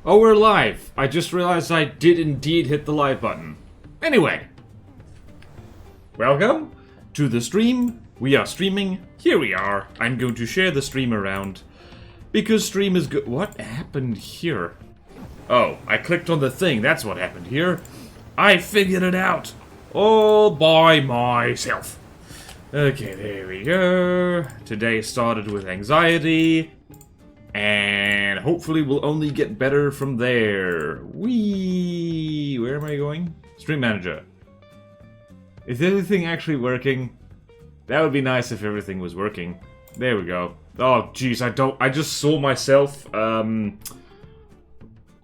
Oh, we're live. I just realized I did indeed hit the live button. Anyway. Welcome to the stream. We are streaming. Here we are. I'm going to share the stream around. Because stream is good. What happened here? Oh, I clicked on the thing. That's what happened here. I figured it out. All by myself. Okay, there we go. Today started with anxiety. And hopefully we'll only get better from there. Whee! Where am I going? Stream manager. Is everything actually working? That would be nice if everything was working. There we go. Oh, jeez, I just saw myself,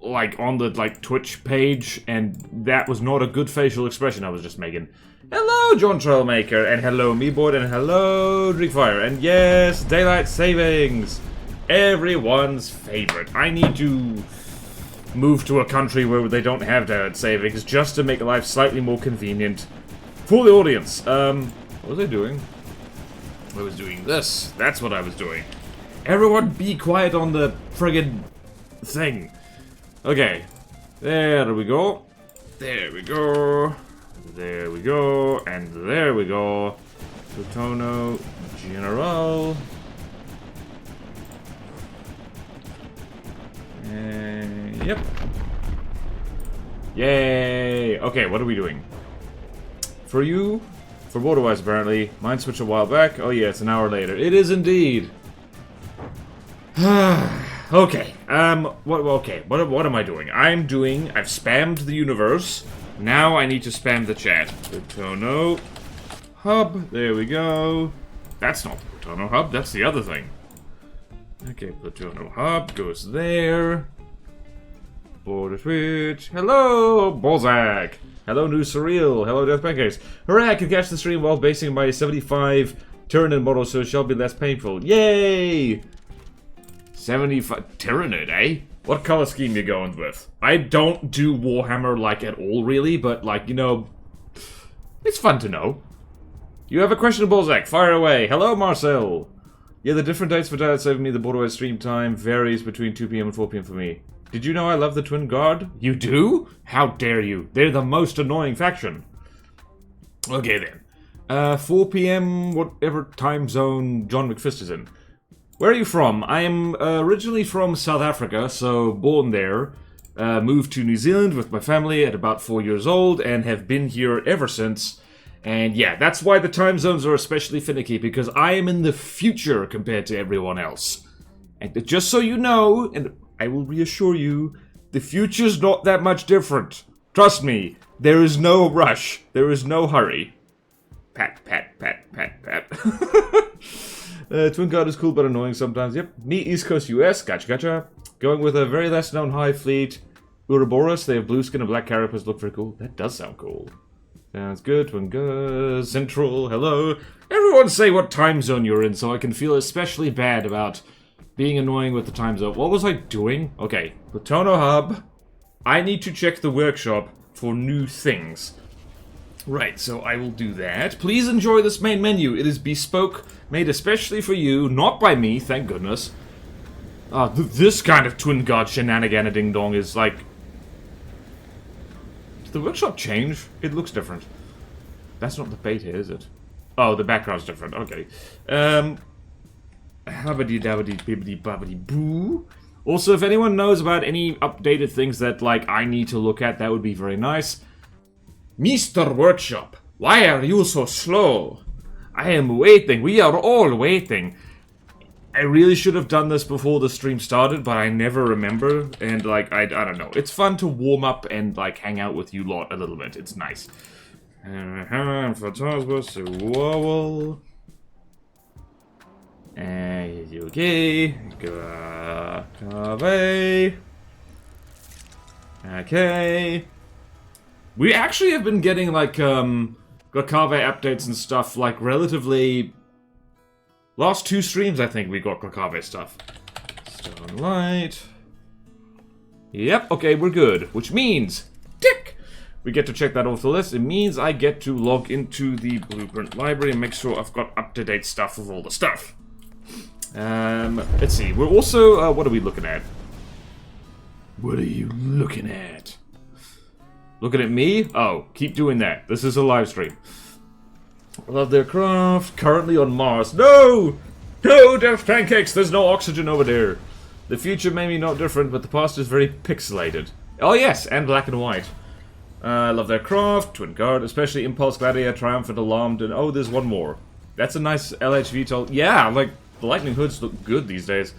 like, on the, Twitch page, and that was not a good facial expression I was just making. Hello, John Trailmaker, and hello, Bodan, and hello, Drinkfire, and yes, Daylight Savings! Everyone's favorite. I need to move to a country where they don't have daylight savings just to make life slightly more convenient for the audience. What was I doing? I was doing this. That's what I was doing. Everyone be quiet on the friggin' thing. Okay. There we go. There we go. There we go. And there we go. Plutono General. Yep. Yay! Okay, what are we doing? For you? For Waterwise, apparently. Mine switched a while back. Oh yeah, it's an hour later. It is indeed. Okay. What am I doing? I've spammed the universe. Now I need to spam the chat. Plutono Hub. There we go. That's not the Plutono Hub. That's the other thing. Okay, Plutono Hub goes there. Border Twitch. Hello, Bozak. Hello, New Surreal. Hello, Death Pancakes. Hooray, I can catch the stream while basing my 75 Tyranid model, so it shall be less painful. Yay! 75 Tyranid, eh? What color scheme you going with? I don't do Warhammer, at all, really, but, it's fun to know. You have a question, Bozak. Fire away. Hello, Marcel. Yeah, the different dates for Daylight Saving me, the Borderwise stream time varies between 2 PM and 4 PM for me. Did you know I love the Twin Guard? You do? How dare you? They're the most annoying faction. Okay then. 4 PM, whatever time zone John McFist is in. Where are you from? I am originally from South Africa, so born there. Moved to New Zealand with my family at about 4 years old and have been here ever since. And yeah, that's why the time zones are especially finicky, because I am in the future compared to everyone else. And just so you know, and I will reassure you, the future's not that much different. Trust me, there is no rush. There is no hurry. Pat, pat, pat, pat, pat. Twin Guard is cool but annoying sometimes. Yep. Me, East Coast US. Gotcha, gotcha. Going with a very less known high fleet. Ouroboros, they have blue skin and black carapace. Look very cool. That does sound cool. Sounds good. Twin Guard. Central. Hello. Everyone say what time zone you're in so I can feel especially bad about being annoying with the time zone. What was I doing? Okay. Plutono Hub. I need to check the workshop for new things. Right, so I will do that. Please enjoy this main menu. It is bespoke, made especially for you, not by me, thank goodness. This kind of Twin Guard shenanigan ding dong is like... Did the workshop change? It looks different. That's not the beta, is it? Oh, the background's different, okay. Habity dabbity bibbity babbity boo. Also, if anyone knows about any updated things that, I need to look at, that would be very nice. Mr. Workshop, why are you so slow? I am waiting. We are all waiting. I really should have done this before the stream started, but I never remember. And, I don't know. It's fun to warm up and, hang out with you lot a little bit. It's nice. Okay. Okay. We actually have been getting, Glakave updates and stuff, relatively... Last 2 streams, I think, we got Glakave stuff. Stone Light. Yep, okay, we're good. Which means, tick! We get to check that off the list. It means I get to log into the Blueprint Library and make sure I've got up-to-date stuff of all the stuff. Let's see. We're also, what are we looking at? What are you looking at? Looking at me? Oh, keep doing that. This is a live stream. Love their craft. Currently on Mars. No! No, Death Pancakes! There's no oxygen over there. The future may be not different, but the past is very pixelated. Oh yes, and black and white. Love their craft. Twin Guard, especially Impulse, Gladiator, Triumphant, Alarmed, and oh, there's one more. That's a nice LH VTOL. Yeah, like, the Lightning Hoods look good these days.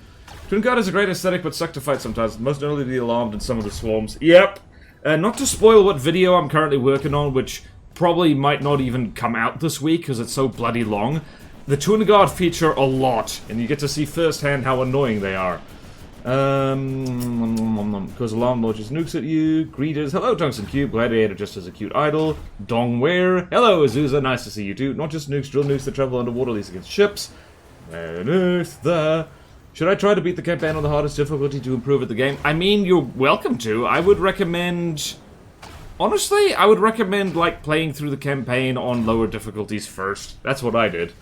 Twin Guard is a great aesthetic, but suck to fight sometimes. Most notably the Alarmed and some of the Swarms. Yep! Not to spoil what video I'm currently working on, which probably might not even come out this week, because it's so bloody long. The Twin Guard feature a lot, and you get to see firsthand how annoying they are. Because Alarm launches nukes at you. Greeters, hello Tungsten Cube, Gladiator just as a cute idol. Dongware, hello Azusa, nice to see you too. Not just nukes, drill nukes that travel underwater, these against ships. Where on earth the... Should I try to beat the campaign on the hardest difficulty to improve at the game? I mean, you're welcome to. I would recommend... Honestly, I would recommend, like, playing through the campaign on lower difficulties first. That's what I did.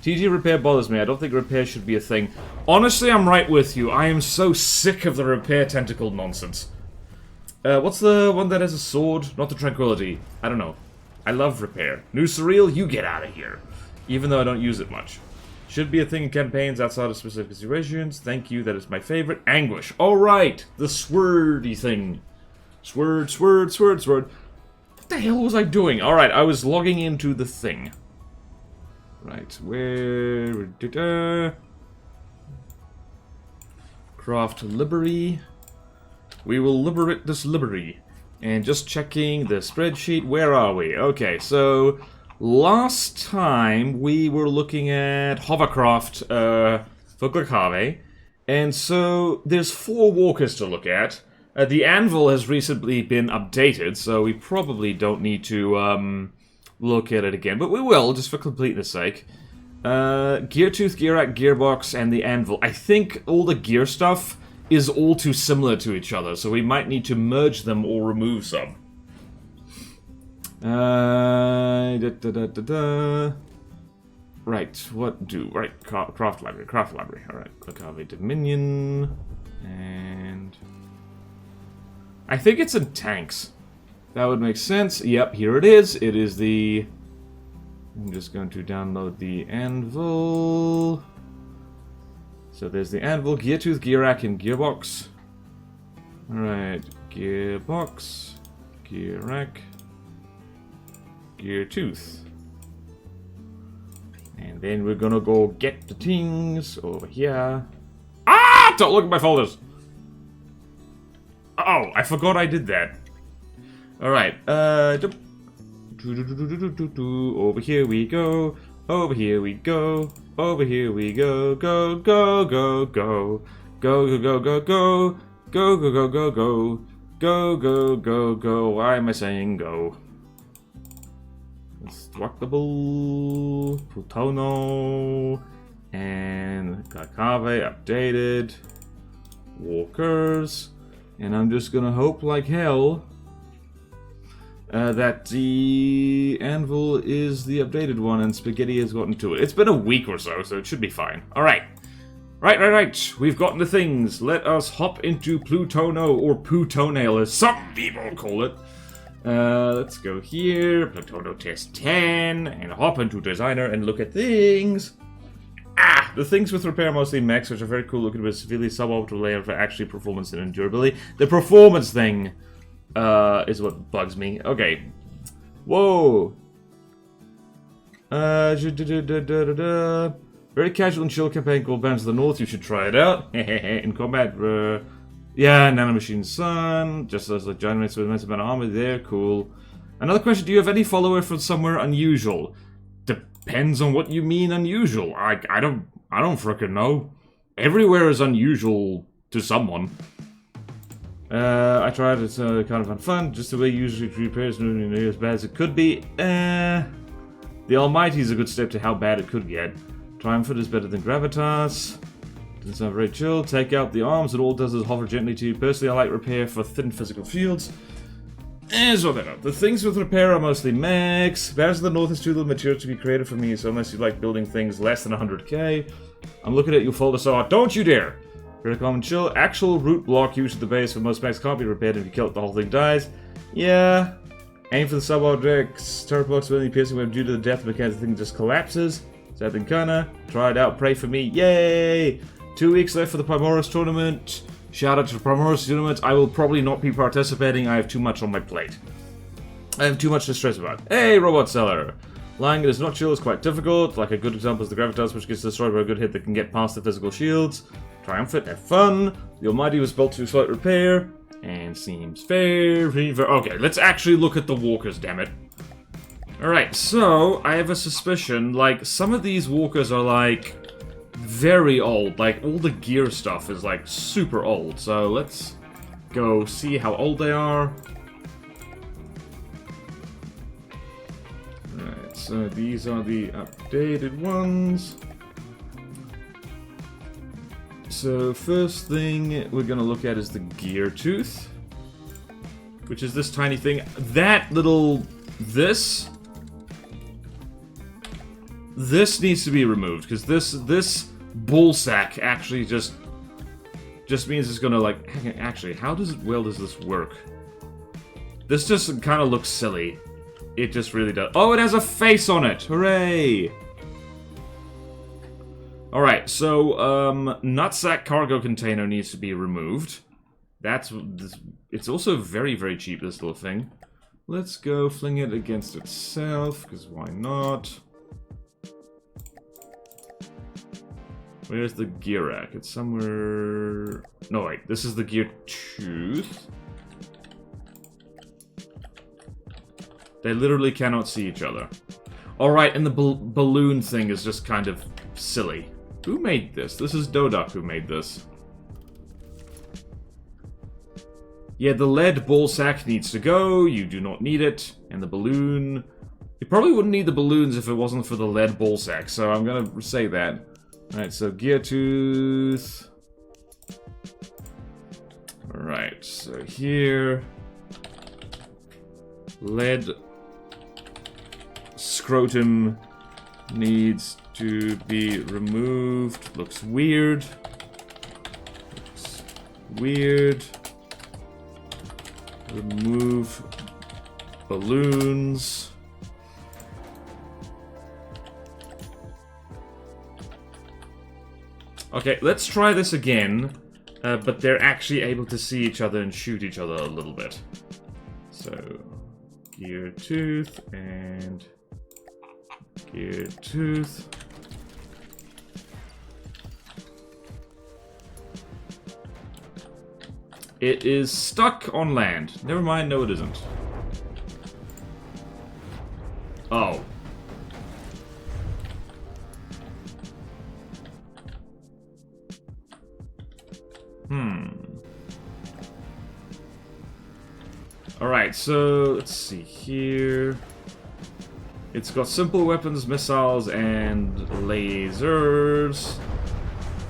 TG repair bothers me. I don't think repair should be a thing. Honestly, I'm right with you. I am so sick of the repair tentacle nonsense. What's the one that has a sword? Not the tranquility. I don't know. I love repair. New surreal, you get out of here. Even though I don't use it much. Should be a thing in campaigns outside of specific considerations. Thank you, that is my favorite. Anguish. Alright, the swordy thing. Sword, sword, sword, sword. What the hell was I doing? Alright, I was logging into the thing. Right, where... Craft Liberty. We will liberate this Liberty. And just checking the spreadsheet, where are we? Okay, so... Last time we were looking at hovercraft for Glakave. And so there's 4 walkers to look at. The anvil has recently been updated, so we probably don't need to... look at it again, but we will, just for completeness sake. Geartooth, Gearack, Gearbox, and the Anvil. I think all the gear stuff is all too similar to each other, so we might need to merge them or remove some. Right, what do? Right, Craft Library, Alright, Glakave Dominion, and... I think it's in tanks. That would make sense. Yep, here it is. It is the... I'm just going to download the Anvil. So there's the Anvil, Geartooth, Gearack, and Gearbox. Alright, Gearbox, Gearack, Geartooth. And then we're gonna go get the things over here. Ah! Don't look at my folders! Oh, I forgot I did that. Alright, over here we go, over here we go, over here we go, go, go, go, go, go, go, go, go, go, go, go, go, go, go, go, go, go, why am I saying go? Instructable, Plutono, and Glakave updated, walkers, and I'm just gonna hope like hell that the Anvil is the updated one and Spaghetti has gotten to it. It's been a week or so, so it should be fine. Alright. Right. We've gotten the things. Let us hop into Plutono, or Plutonail as some people call it. Let's go here. Plutono test 10. And hop into Designer and look at things. Ah! The things with repair mostly mechs, which are very cool looking with severely suborbital layer for actually performance and endurability. The performance thing is what bugs me. Okay. Whoa. Very casual and chill campaign called Bands of the North. You should try it out. In combat, yeah, Nanomachine Sun. Just as like giant mates with immense amount of armor. There, cool. Another question: do you have any follower from somewhere unusual? Depends on what you mean unusual. I don't frickin' know. Everywhere is unusual to someone. I tried it, kind of fun. Just the way usually repairs not as bad as it could be. The Almighty is a good step to how bad it could get. Triumphant is better than Gravitas. Doesn't sound very chill. Take out the arms, and all it does is hover gently to you. Personally, I like repair for thin physical fields. So there. The things with repair are mostly mechs. Bears of the North is too little material to be creative for me, so unless you like building things less than 100k. I'm looking at your folder, so don't you dare! Very common chill. Actual root block used at the base for most mechs can't be repaired. If you kill it, the whole thing dies. Yeah. Aim for the sub-objects. Turret blocks with any piercing web due to the death mechanic. The thing just collapses. Sad thing kinda. Try it out. Pray for me. Yay! 2 weeks left for the Primoris tournament. Shout out to the Primoris tournament. I will probably not be participating. I have too much on my plate. I have too much to stress about. Hey, robot seller. Langdon is not chill. It's quite difficult. Like a good example is the Gravitas, which gets destroyed by a good hit that can get past the physical shields. Triumphant, have fun. The Almighty was built to slight repair. And seems fair. Okay, let's actually look at the walkers, damn it. Alright, so I have a suspicion, like, some of these walkers are, like, very old. Like, all the gear stuff is, like, super old. So let's go see how old they are. Alright, so these are the updated ones. So first thing we're gonna look at is the gear tooth, which is this tiny thing. That little... This needs to be removed, because this ball sack actually just means it's gonna, like... Actually, how does this work? This just kind of looks silly. It just really does. Oh, it has a face on it! Hooray! Alright, so, nutsack cargo container needs to be removed. It's also very, very cheap, this little thing. Let's go fling it against itself, because why not? Where's the gear rack? It's somewhere... No, wait, this is the gear tooth. They literally cannot see each other. Alright, and the balloon thing is just kind of silly. Who made this? This is Doduck who made this. Yeah, the lead ball sack needs to go. You do not need it. And the balloon... You probably wouldn't need the balloons if it wasn't for the lead ball sack, so I'm gonna say that. Alright, so gear tooth. Alright, so here... Lead... Scrotum needs to be removed. Looks weird. Looks weird. Remove balloons. Okay, let's try this again. But they're actually able to see each other and shoot each other a little bit. So, gear tooth and gear tooth. It is stuck on land. Never mind, no it isn't. Oh. Alright, so let's see here. It's got simple weapons, missiles, and lasers.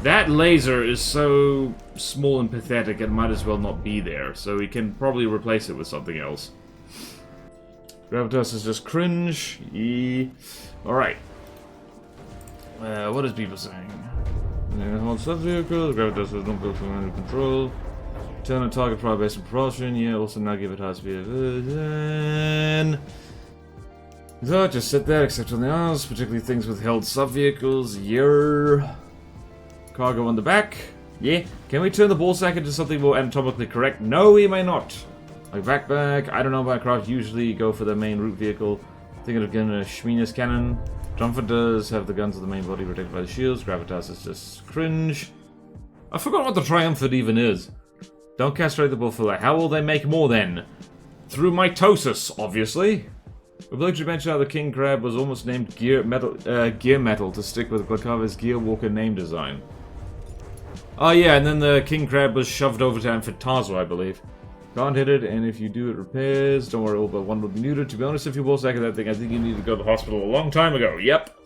That laser is so small and pathetic it might as well not be there, so we can probably replace it with something else. Gravitas is just cringe. Alright. What is people saying? Hold sub-vehicle, Gravitas is not built for manual control. Turn on target prior based on propulsion, yeah, also now give it high speed. So just sit there, except on the arms, particularly things with held sub-vehicles, yeah. Cargo on the back. Yeah. Can we turn the ball sack into something more anatomically correct? No, we may not. Like backpack. I don't know about craft. Usually go for the main root vehicle. Thinking of getting a Schmienes cannon. Triumphant does have the guns of the main body protected by the shields. Gravitas is just cringe. I forgot what the Triumphant even is. Don't castrate the buffalo. How will they make more then? Through mitosis, obviously. Obligatory mention how the King Crab was almost named Gear Metal to stick with Glakava's Gear Walker name design. Oh yeah, and then the King Crab was shoved over to Amphitarzo, I believe. Can't hit it, and if you do it repairs, don't worry, all but one will be neutered. To be honest, if you ball sack that thing, I think you need to go to the hospital a long time ago. Yep.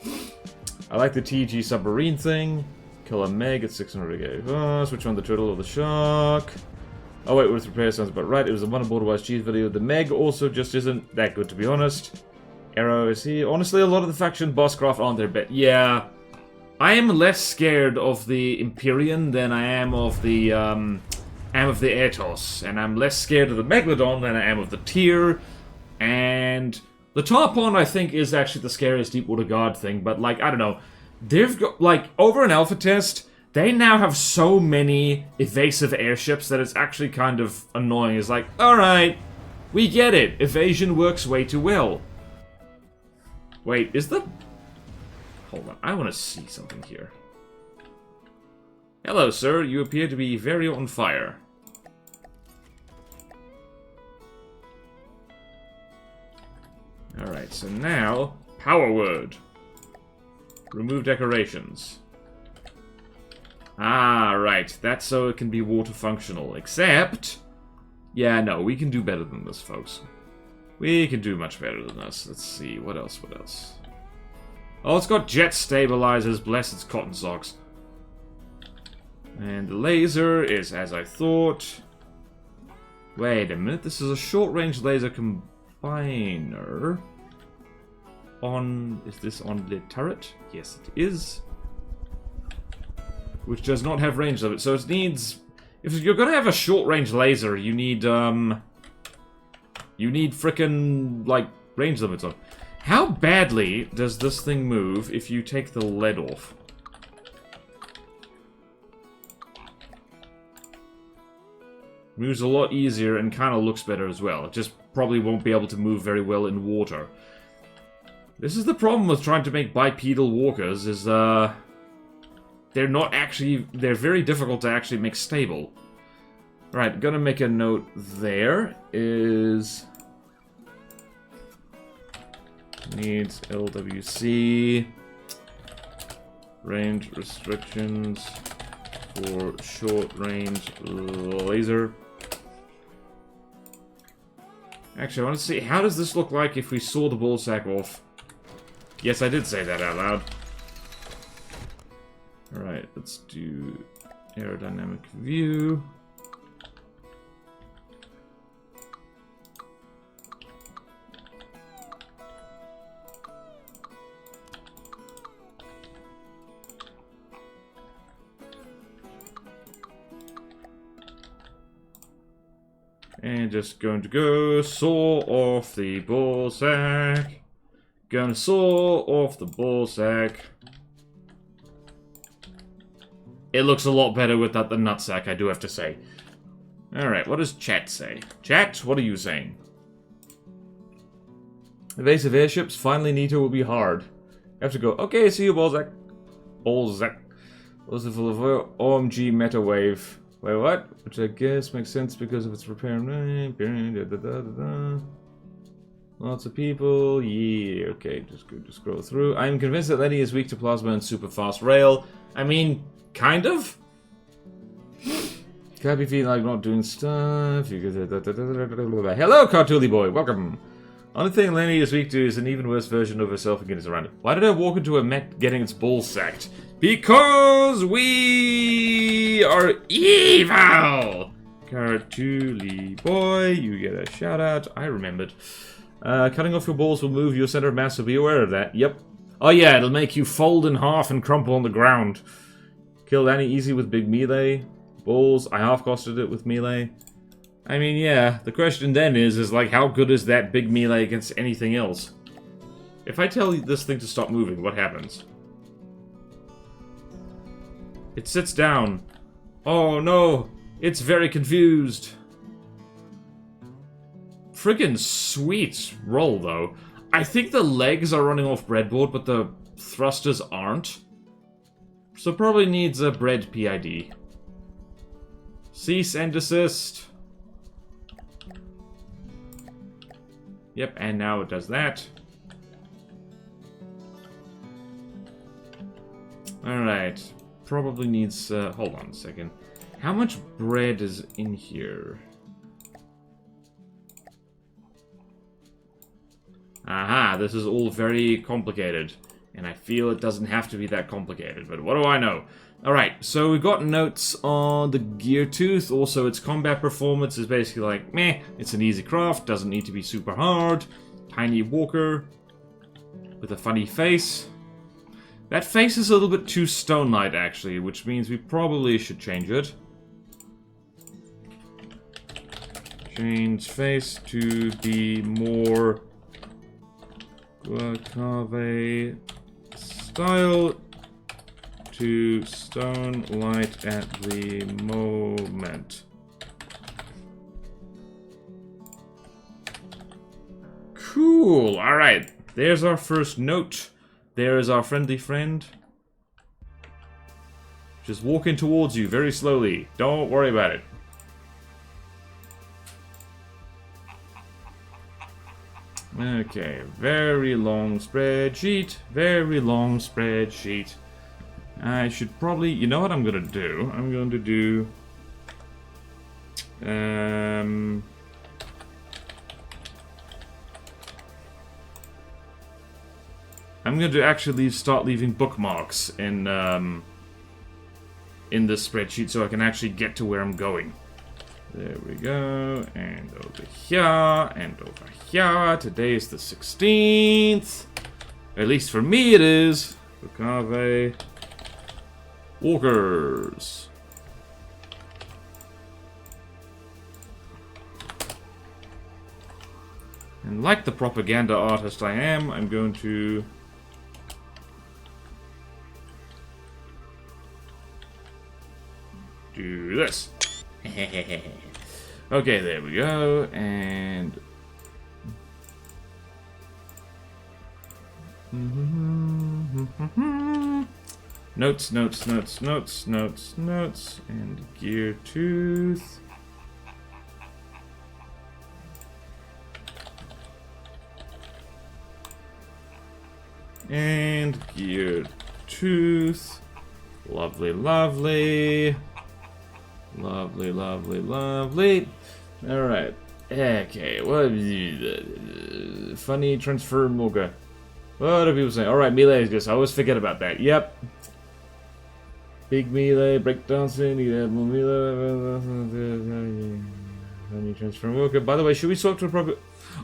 I like the TG submarine thing. Kill a Meg at 600 AF. Switch on the turtle or the shark. Oh wait, with repair sounds about right. It was a one aboard wise cheese video. The Meg also just isn't that good, to be honest. Arrow is here. Honestly, a lot of the faction boss craft aren't their best. Yeah. I am less scared of the Empyrean than I am of the Atos, and I'm less scared of the Megalodon than I am of the Tyr, and the Tarpon I think is actually the scariest Deepwater Guard thing, but like, I don't know, they've got, like, over an alpha test, they now have so many evasive airships that it's actually kind of annoying. It's like, alright, we get it, evasion works way too well. Wait, is the... Hold on, I want to see something here. Hello, sir. You appear to be very on fire. Alright, so now, power word. Remove decorations. Ah, right. That's so it can be water functional. Except... Yeah, no, we can do better than this, folks. We can do much better than this. Let's see, what else, what else? Oh, it's got jet stabilizers, bless its cotton socks. And the laser is as I thought. Wait a minute, this is a short-range laser combiner. Is this on the turret? Yes, it is. Which does not have range of it, so it needs... If you're gonna have a short-range laser, you need frickin', like, range limits on. How badly does this thing move if you take the lead off? Moves a lot easier and kind of looks better as well. It just probably won't be able to move very well in water. This is the problem with trying to make bipedal walkers, is, they're not actually... They're very difficult to actually make stable. Right, gonna make a note there, is... Needs LWC. Range restrictions for short-range laser. Actually, I want to see, how does this look like if we saw the ball sack off? Yes, I did say that out loud. Alright, let's do aerodynamic view. And just going to go saw off the ball sack. Gonna saw off the ball sack. It looks a lot better without the nutsack, I do have to say. Alright, what does chat say? Chat, what are you saying? Evasive airships, finally Nito will be hard. I have to go, okay, see you, Ballsack. Ballsack. Was the full of OMG meta wave. Wait, what? Which I guess makes sense because of its repair. Lots of people. Yeah, okay, just go to scroll through. I'm convinced that Lenny is weak to plasma and super fast rail. I mean, kind of? Can't be feeling like not doing stuff. Hello, Cartooli Boy, welcome. Only thing Lenny is weak to is an even worse version of herself and gets around it. Why did I walk into a mech getting its balls sacked? Because we are evil! Cartooli Boy, you get a shout out. I remembered. Cutting off your balls will move your center of mass, so be aware of that. Yep. Oh yeah, it'll make you fold in half and crumple on the ground. Killed Annie easy with big melee. Balls, I half-costed it with melee. I mean, yeah, the question then is like, how good is that big melee against anything else? If I tell this thing to stop moving, what happens? It sits down. Oh no, it's very confused. Friggin' sweet roll, though. I think the legs are running off breadboard, but the thrusters aren't. So probably needs a bread PID. Cease and desist. Yep, and now it does that. Alright. Probably needs... hold on a second. How much bread is in here? Aha, this is all very complicated. And I feel it doesn't have to be that complicated, but what do I know? Alright, so we've got notes on the Gear Tooth. Also, its combat performance is basically like, meh, it's an easy craft, doesn't need to be super hard. Tiny walker with a funny face. That face is a little bit too stone-like, actually, which means we probably should change it. Change face to be more guacave style to stone light at the moment. Cool. All right. There's our first note. There is our friendly friend. Just walking towards you very slowly. Don't worry about it. Okay, very long spreadsheet. Very long spreadsheet. I should probably... You know what I'm gonna do? I'm going to do... I'm going to actually start leaving bookmarks in this spreadsheet so I can actually get to where I'm going. There we go, and over here, and over here. Today is the 16th. At least for me it is. Boucave Walkers. And like the propaganda artist I am, I'm going to... do this. Okay, there we go, and... Notes, notes, notes, notes, notes, notes, and gear tooth. And gear tooth. Lovely, lovely. Lovely, lovely, lovely. Alright. Okay, what... funny transfer mocha. What are people saying? Alright, melee is good. I always forget about that. Yep. Big melee, breakdancing, you have more melee. Funny transfer mocha. By the way, should we swap to a proper...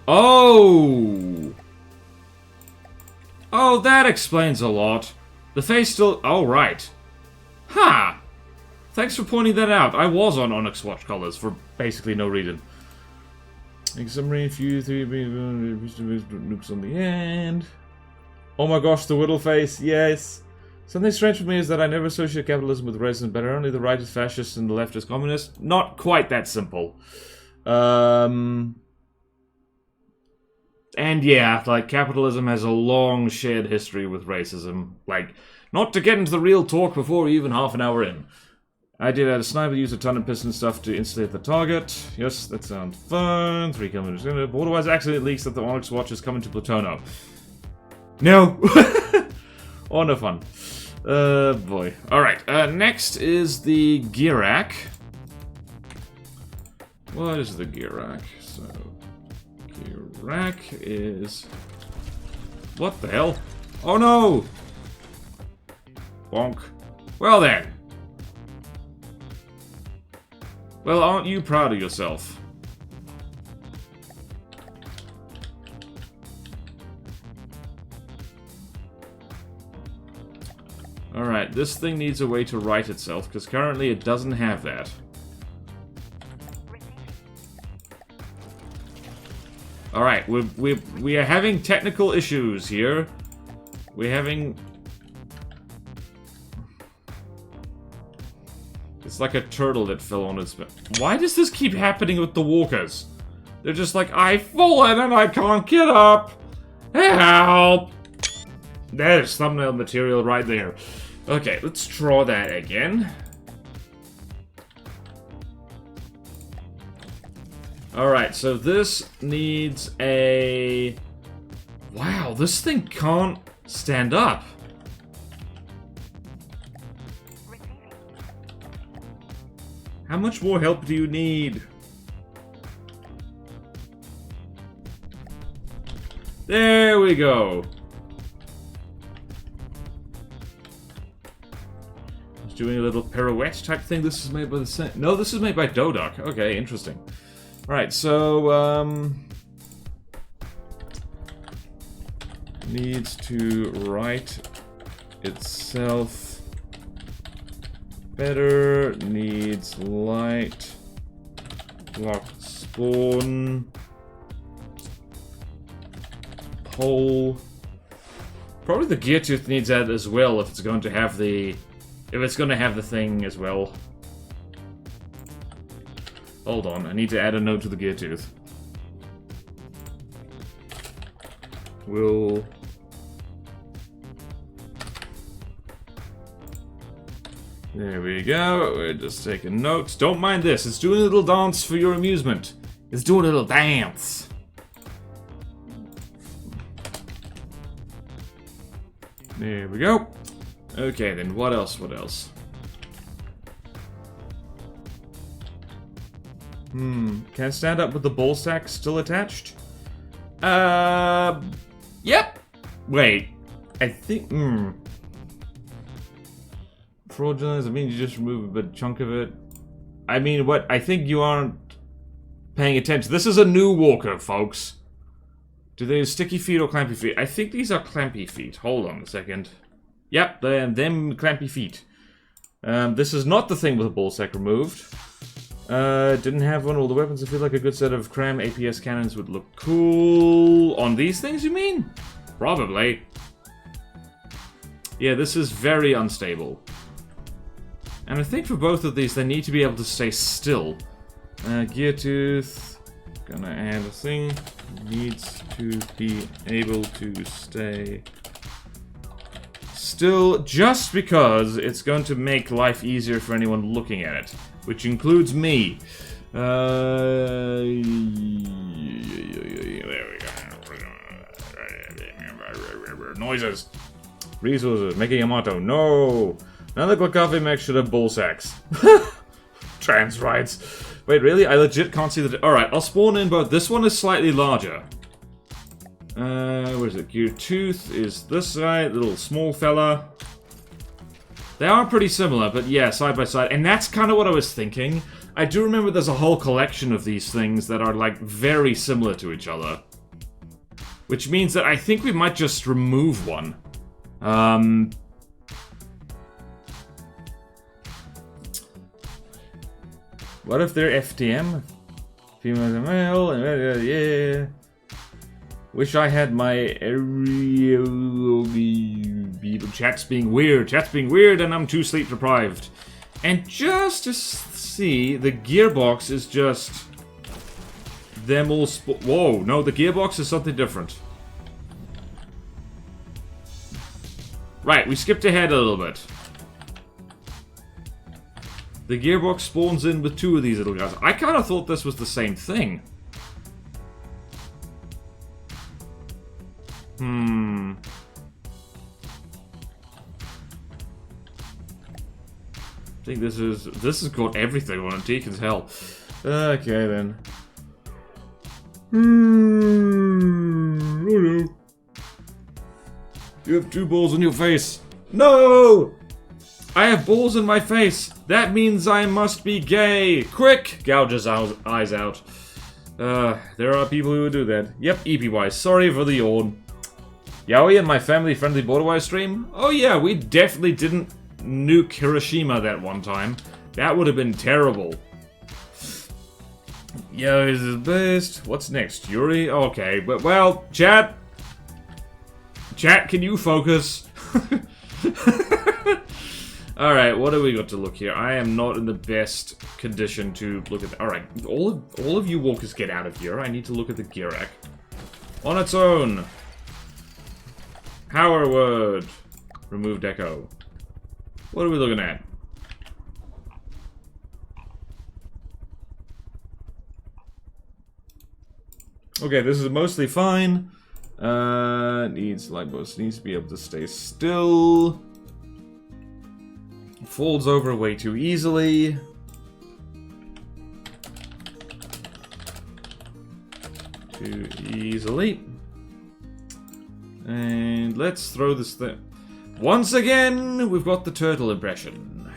Oh! Oh, that explains a lot. The face still... Oh, right. Ha! Huh. Thanks for pointing that out. I was on Onyx Watch colors for basically no reason. Submarine few 3 nukes on the end. Oh my gosh, the Whittle face, yes. Something strange for me is that I never associate capitalism with racism, but only the right is fascist and the left is communist. Not quite that simple. And yeah, like, capitalism has a long shared history with racism. Like, not to get into the real talk before even half an hour in. I did add a sniper, use a ton of piston stuff to installate the target. Yes, that sounds fun. 3 kilometers in it. Otherwise, accident leaks that the Onyx Watch is coming to Plutono. No! Oh, no fun. Boy. Alright, next is the gear rack. What is the gear rack? So, gear rack is... What the hell? Oh no! Bonk. Well then. Well, aren't you proud of yourself? Alright, this thing needs a way to right itself, because currently it doesn't have that. Alright, we are having technical issues here. We're having... It's like a turtle that fell on its back. Why does this keep happening with the walkers? They're just like, I've fallen and I can't get up! Help! There's thumbnail material right there. Okay, let's draw that again. Alright, so this needs a... Wow, this thing can't stand up. How much more help do you need? There we go. Just doing a little pirouette type thing. This is made by the same... No, this is made by Doduck. Okay, interesting. Alright, so, needs to right itself better. Needs light. Block spawn. Pole. Probably the gear tooth needs that as well if it's going to have the... If it's going to have the thing as well. Hold on, I need to add a note to the gear tooth. We'll... There we go, we're just taking notes. Don't mind this, it's doing a little dance for your amusement. It's doing a little dance. There we go. Okay, then what else? What else? Can I stand up with the ball sack still attached? Yep. Wait. I think, Fraudulent, does it mean you just remove a big chunk of it? I mean, what? I think you aren't paying attention. This is a new walker, folks. Do they use sticky feet or clampy feet? I think these are clampy feet. Hold on a second. Yep, them clampy feet. This is not the thing with the ball sack removed. Didn't have one. All the weapons. I feel like a good set of cram APS cannons would look cool. On these things, you mean? Probably. Yeah, this is very unstable. And I think for both of these, they need to be able to stay still. Gear tooth. Gonna add a thing. Needs to be able to stay still, just because it's going to make life easier for anyone looking at it, which includes me. There we go. Noises. Resources. Making a motto. No. Another coffee mech should have ball sacks. Trans rights. Wait, really? I legit can't see the... Alright, I'll spawn in both. This one is slightly larger. Where is it? Gear tooth is this guy, little small fella. They are pretty similar, but yeah, side by side. And that's kind of what I was thinking. I do remember there's a whole collection of these things that are, like, very similar to each other. Which means that I think we might just remove one. What if they're FTM? Female and male, yeah. Wish I had my chat's being weird, and I'm too sleep deprived. And just to see, the gearbox is just them all. Whoa, no, the gearbox is something different. Right, we skipped ahead a little bit. The gearbox spawns in with two of these little guys. I kind of thought this was the same thing. I think this has got everything on it, Deacon's hell. Okay then. Oh no. You have two balls in your face. No! I have balls in my face. That means I must be gay. Quick! Gouge his eyes out. There are people who do that. Yep, EP-wise. Sorry for the yawn. Yaoi and my family-friendly borderwise stream? Oh yeah, we definitely didn't nuke Hiroshima that one time. That would have been terrible. Yaoi's the best. What's next? Yuri? Okay, but well, chat. Chat, can you focus? Alright, what do we got to look here? I am not in the best condition to look at... Alright, all of you walkers get out of here. I need to look at the gear rack. On its own. Power word. Remove deco. What are we looking at? Okay, this is mostly fine. Needs Lightboss needs to be able to stay still. Folds over way too easily. And let's throw this thing. Once again, we've got the turtle impression.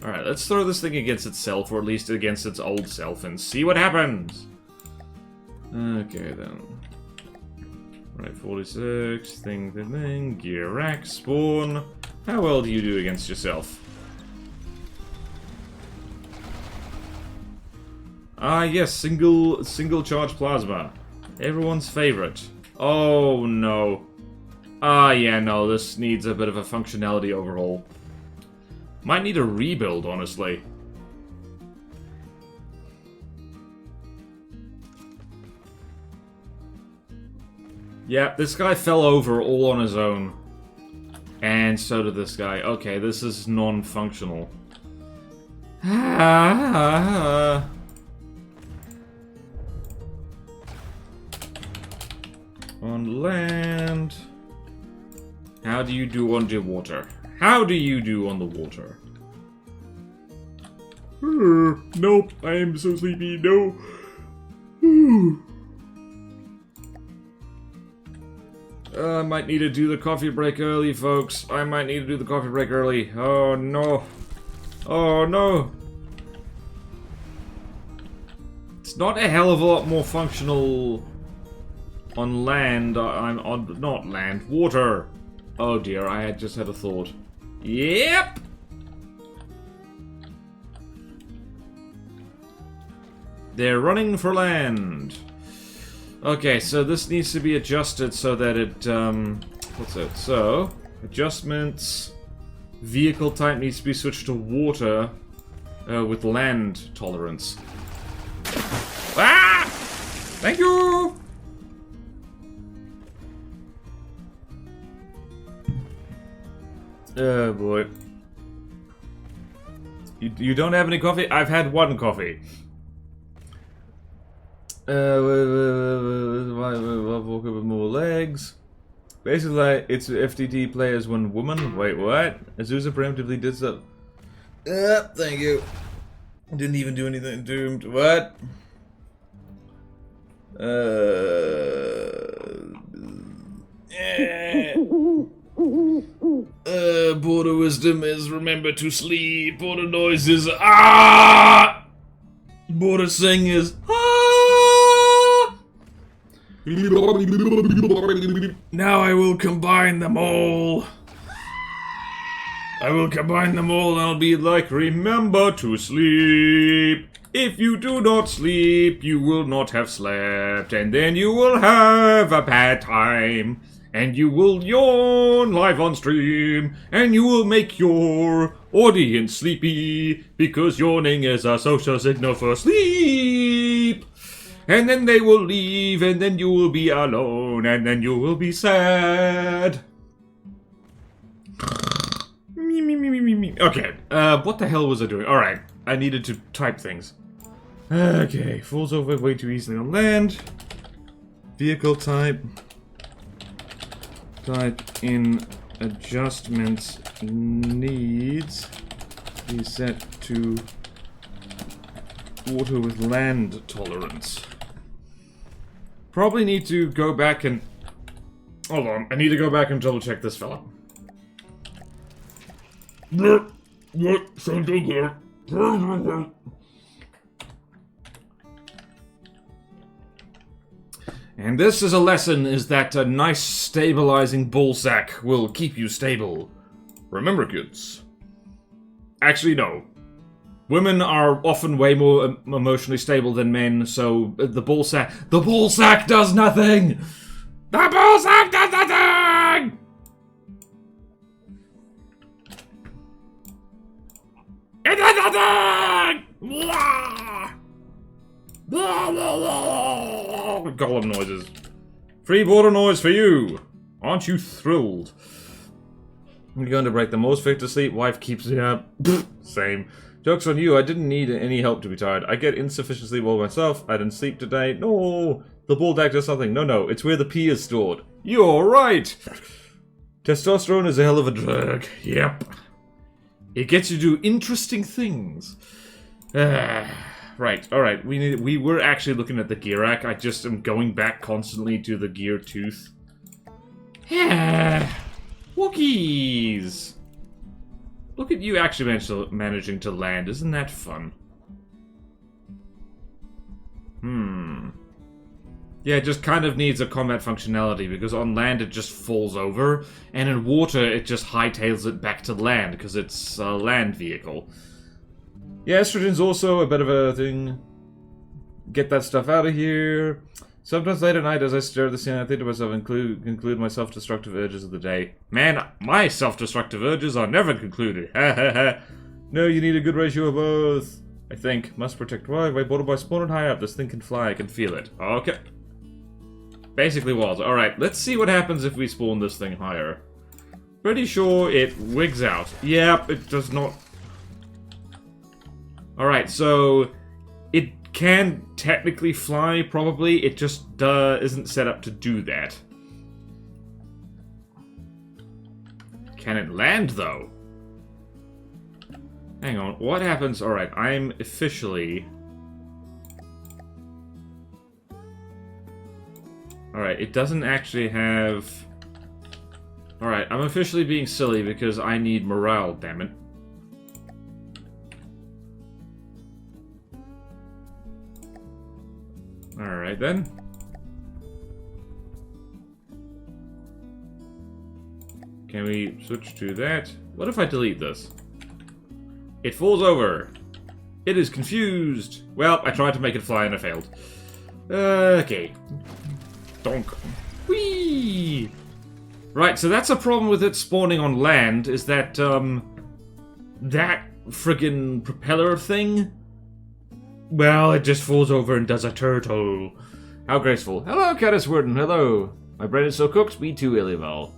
Alright, let's throw this thing against itself, or at least against its old self, and see what happens. Okay, then. Right, 46, thing, gear rack, spawn. How well do you do against yourself? Ah, yes, single charge plasma. Everyone's favorite. Oh, no. Ah, yeah, no, this needs a bit of a functionality overhaul. Might need a rebuild, honestly. Yeah, this guy fell over all on his own. And so did this guy. Okay, this is non-functional. On land. How do you do underwater? How do you do on the water? Nope, I am so sleepy. No. I might need to do the coffee break early, folks. I might need to do the coffee break early. Oh no. Oh no. It's not a hell of a lot more functional on land. I'm on not land, water. Oh dear, I had just had a thought. Yep. They're running for land. Okay, so this needs to be adjusted so that it, what's it? So, adjustments, vehicle type needs to be switched to water, with land tolerance. Ah! Thank you! Oh boy. You don't have any coffee? I've had one coffee. Walk with more legs. Basically, it's FTT players when woman. Wait, what? Azusa preemptively did so. Thank you. Didn't even do anything doomed. What? Border wisdom is remember to sleep. Border noise is ah. Border sing is Now I will combine them all. I will combine them all and I'll be like, remember to sleep. If you do not sleep, you will not have slept. And then you will have a bad time. And you will yawn live on stream. And you will make your audience sleepy. Because yawning is a social signal for sleep. And then they will leave, and then you will be alone, and then you will be sad. Okay, what the hell was I doing? Alright, I needed to type things. Okay, falls over way too easily on land. Vehicle type. Type in adjustments needs be set to water with land tolerance. Probably need to go back and... Hold on, I need to go back and double check this fella. And this is a lesson, is that a nice stabilizing ballsack will keep you stable. Remember, kids. Actually, no. Women are often way more emotionally stable than men, so the ballsack does nothing! The ballsack does nothing! It does nothing! Golem noises. Free border noise for you! Aren't you thrilled? I'm going to break the most fit to sleep, wife keeps it up. Same. Joke's on you, I didn't need any help to be tired. I get insufficient sleep all myself. I didn't sleep today. No! The ball deck does something. No, it's where the pee is stored. You're right! Testosterone is a hell of a drug. Yep. It gets you to do interesting things. Right, alright. We were actually looking at the gear rack. I just am going back constantly to the gear tooth. Wookiees! Look at you actually managing to land. Isn't that fun? Yeah, it just kind of needs a combat functionality, because on land it just falls over, and in water it just hightails it back to land, because it's a land vehicle. Yeah, estrogen's also a bit of a thing. Get that stuff out of here. Sometimes late at night as I stare at the scene, I think to myself and conclude my self-destructive urges of the day. Man, my self-destructive urges are never concluded. Ha ha ha. No, you need a good ratio of both. I think. Must protect wife. Wait, border by spawning high up. This thing can fly. I can feel it. Okay. Basically walls. Alright, let's see what happens if we spawn this thing higher. Pretty sure it wigs out. Yep, it does not... Alright, so... It can technically fly, probably. It just isn't set up to do that. Can it land, though? Hang on, what happens? Alright, I'm officially... Alright, it doesn't actually have... Alright, I'm officially being silly because I need morale, damn it. Alright then. Can we switch to that? What if I delete this? It falls over. It is confused. Well, I tried to make it fly and I failed. Okay. Donk. Whee! Right, so that's a problem with it spawning on land, is that, that friggin' propeller thing? Well, it just falls over and does a turtle. How graceful. Hello, Caddis Worden, hello. My bread is so cooked, me too, Illival.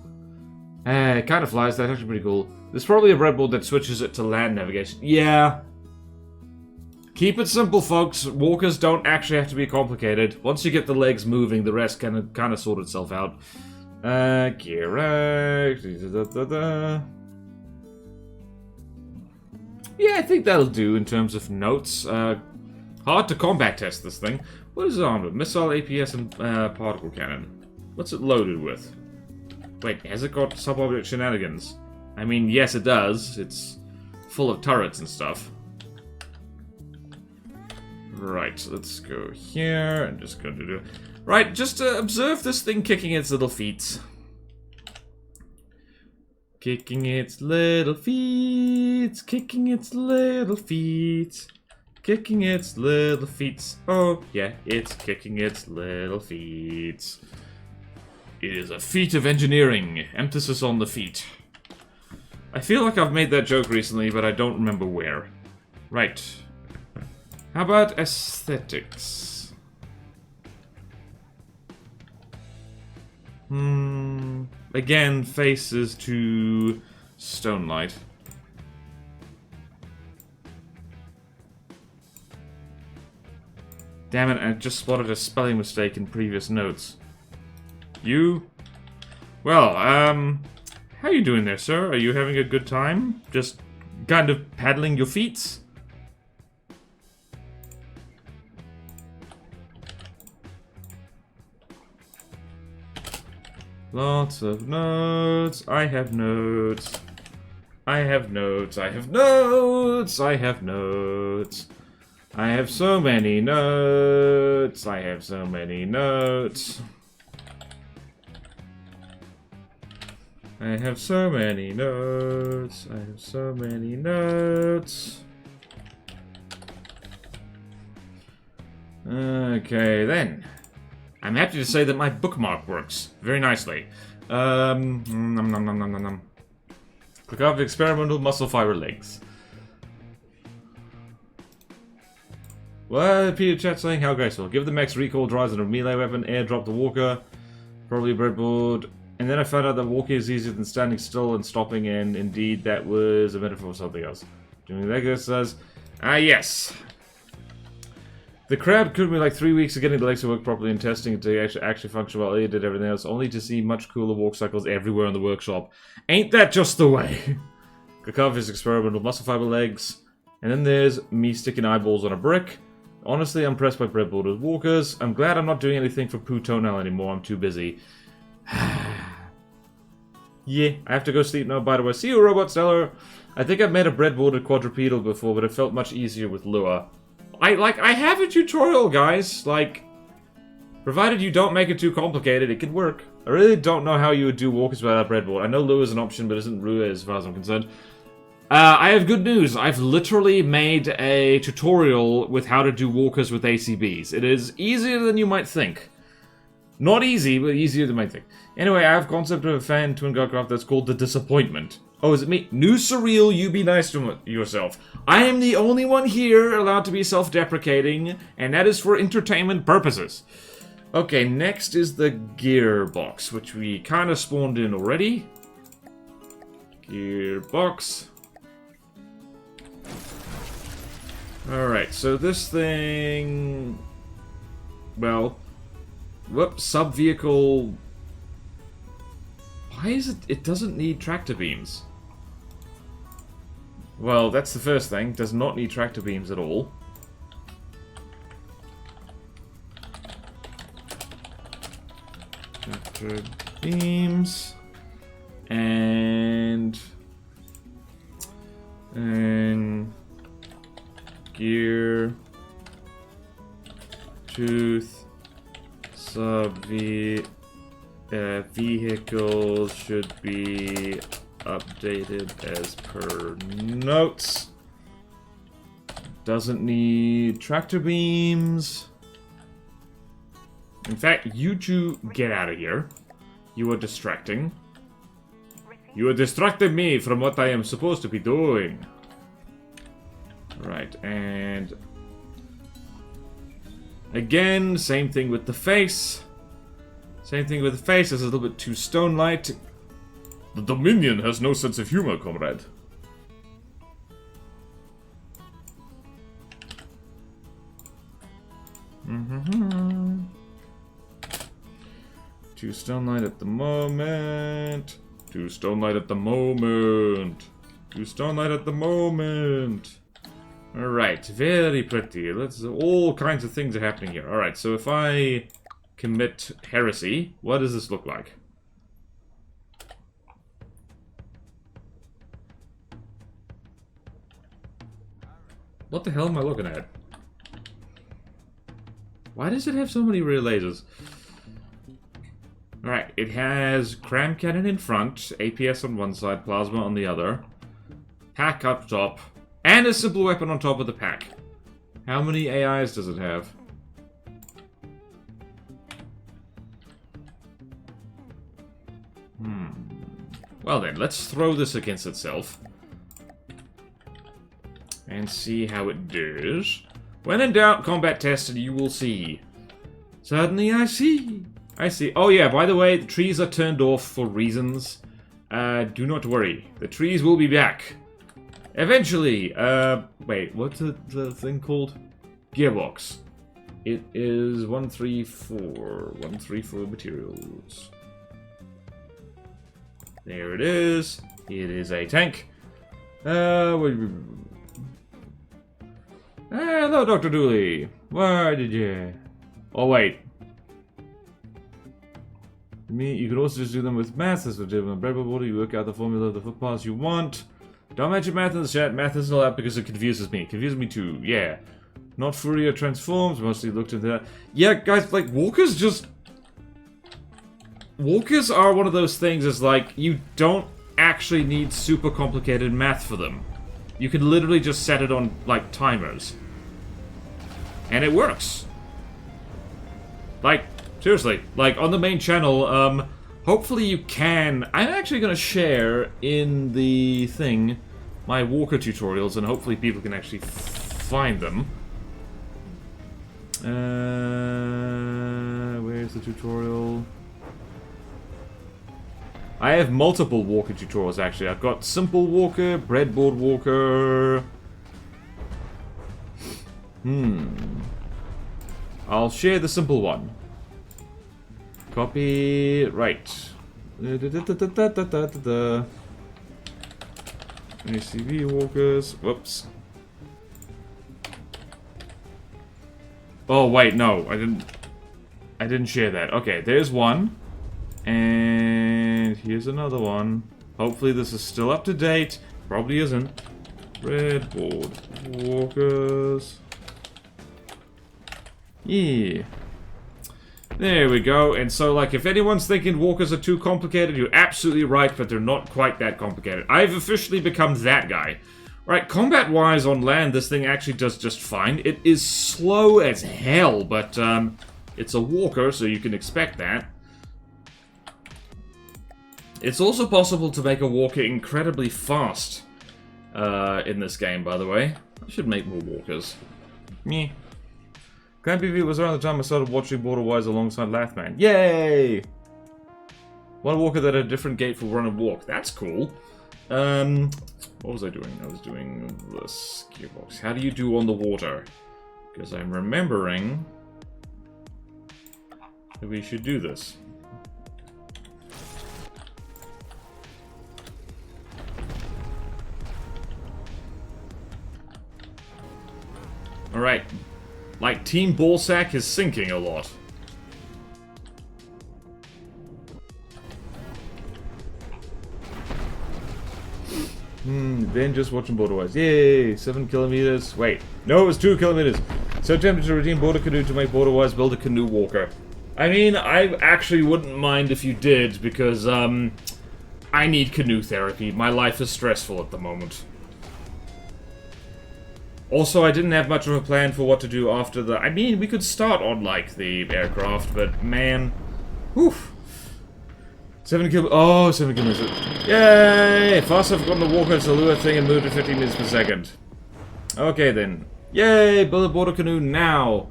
It kind of flies, that's actually pretty cool. There's probably a breadboard that switches it to land navigation. Yeah. Keep it simple, folks. Walkers don't actually have to be complicated. Once you get the legs moving, the rest can kind of sort itself out. Gear. Yeah, I think that'll do in terms of notes. Hard to combat test this thing. What is it armed with? Missile, APS, and particle cannon. What's it loaded with? Wait, has it got sub-object shenanigans? I mean, yes it does. It's full of turrets and stuff. Right, let's go here. I'm just going to do... Right, just observe this thing kicking its little feet. Kicking its little feet. Kicking its little feet. Kicking its little feet. Oh, yeah, it's kicking its little feet. It is a feat of engineering. Emphasis on the feet. I feel like I've made that joke recently, but I don't remember where. Right. How about aesthetics? Again, faces to Stonelight. Damn it, I just spotted a spelling mistake in previous notes. You? Well, how you doing there, sir? Are you having a good time? Just kind of paddling your feet? Lots of notes. I have notes. I have notes. I have notes. I have notes. I have so many notes. I have so many notes. I have so many notes. I have so many notes. Okay, then. I'm happy to say that my bookmark works very nicely. Click off the experimental muscle fiber legs. Well, Peter chat saying how graceful. Give the mechs recall drives and a melee weapon, airdrop the walker, probably a breadboard. And then I found out that walking is easier than standing still and stopping, and indeed that was a metaphor for something else. Doing Lego says, yes. The crowd took me like 3 weeks of getting the legs to work properly and testing it to actually function while I did everything else, only to see much cooler walk cycles everywhere in the workshop. Ain't that just the way? Click off his experimental muscle fiber legs. And then there's me sticking eyeballs on a brick. Honestly, I'm impressed by breadboarders walkers. I'm glad I'm not doing anything for Poo Toenail anymore. I'm too busy. Yeah, I have to go sleep now, by the way. See you, Robot Stellar. I think I've made a breadboarded quadrupedal before, but it felt much easier with lure. I have a tutorial, guys. Like, Provided you don't make it too complicated, it can work. I really don't know how you would do walkers without a breadboard. I know lure is an option, but isn't Rue as far as I'm concerned. I have good news. I've literally made a tutorial with how to do walkers with ACBs. It is easier than you might think. Not easy, but easier than you might think. Anyway, I have a concept of a fan twin godcraft that's called the Disappointment. Oh, is it me? New Surreal, you be nice to yourself. I am the only one here allowed to be self-deprecating, and that is for entertainment purposes. Okay, next is the gearbox, which we kind of spawned in already. Gearbox. Alright, so this thing... Well... Whoops, sub-vehicle... Why is it... It doesn't need tractor beams. Well, that's the first thing. Does not need tractor beams at all. Tractor beams. And gear, tooth, vehicles should be updated as per notes. Doesn't need tractor beams. In fact, you two get out of here. You are distracting. You are distracting me from what I am supposed to be doing. Right, and... Again, same thing with the face. Same thing with the face, it's a little bit too stone-light. The Dominion has no sense of humor, comrade. Too stone-light at the moment. Too stone-light at the moment. Too stone-light at the moment. Alright, very pretty. All kinds of things are happening here. Alright, so if I commit heresy, what does this look like? What the hell am I looking at? Why does it have so many rear lasers? Alright, it has cram cannon in front, APS on one side, plasma on the other, pack up top, and a simple weapon on top of the pack. How many AIs does it have? Well then, let's throw this against itself. And see how it does. When in doubt, combat test, and you will see. Suddenly I see. I see. Oh yeah, by the way, the trees are turned off for reasons. Do not worry. The trees will be back. Eventually. Wait, what's the thing called? Gearbox. It is 134. 134 materials. There it is. It is a tank. Hello, Dr. Dooley. Why did you... Oh, wait. You could also just do them with math. That's what you do with a breadboard. You work out the formula of the footpaths you want. Don't mention math in the chat. Math isn't allowed because it confuses me. It confuses me too. Yeah. Not Fourier transforms. Mostly looked into that. Yeah, guys, like, walkers just... Walkers are one of those things is like, you don't actually need super complicated math for them. You can literally just set it on, like, timers. And it works. Like, seriously. Like, on the main channel, hopefully you can... I'm actually gonna share in the thing my walker tutorials, and hopefully people can actually find them. Where's the tutorial? I have multiple walker tutorials, actually. I've got simple walker, breadboard walker. I'll share the simple one. Copy. Right. ACV walkers. Whoops. Oh, wait, no. I didn't share that. Okay, there's one. And here's another one. Hopefully this is still up to date. Probably isn't. Breadboard walkers. Yeah. There we go. And so, like, if anyone's thinking walkers are too complicated, you're absolutely right, but they're not quite that complicated. I've officially become that guy. Right, combat-wise on land, this thing actually does just fine. It is slow as hell, but it's a walker, so you can expect that. It's also possible to make a walker incredibly fast in this game, by the way. I should make more walkers. Meh. Grand PV was around the time I started watching Border Wise alongside Lathman. Yay! One walker that had a different gate for run and walk. That's cool. What was I doing? I was doing this gearbox. How do you do on the water? Because I'm remembering that we should do this. Alright. Like, Team Ballsack is sinking a lot. Then just watching Borderwise. Yay! 7 kilometers. Wait. No, it was 2 kilometers. So tempted to redeem Border Canoe to make Borderwise build a canoe walker. I mean, I actually wouldn't mind if you did, because, I need canoe therapy. My life is stressful at the moment. Also, I didn't have much of a plan for what to do after the... I mean, we could start on, like, the aircraft, but, man... Whew. 7 kilometers... Oh, 7 kilometers. Yay! Fast I've gotten the walker to the lure thing and moved at 15 meters per second. Okay, then. Yay! Build a border canoe now.